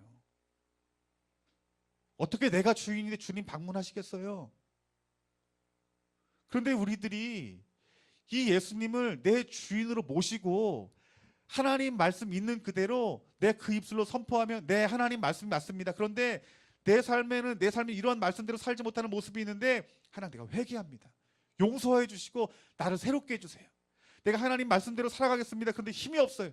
어떻게 내가 주인인데 주님 방문하시겠어요? 그런데 우리들이 이 예수님을 내 주인으로 모시고 하나님 말씀 있는 그대로 내 그 입술로 선포하면 네, 하나님 말씀이 맞습니다. 그런데 내 삶에는 내 삶이 이런 말씀대로 살지 못하는 모습이 있는데, 하나님, 내가 회개합니다. 용서해 주시고 나를 새롭게 해주세요. 내가 하나님 말씀대로 살아가겠습니다. 그런데 힘이 없어요.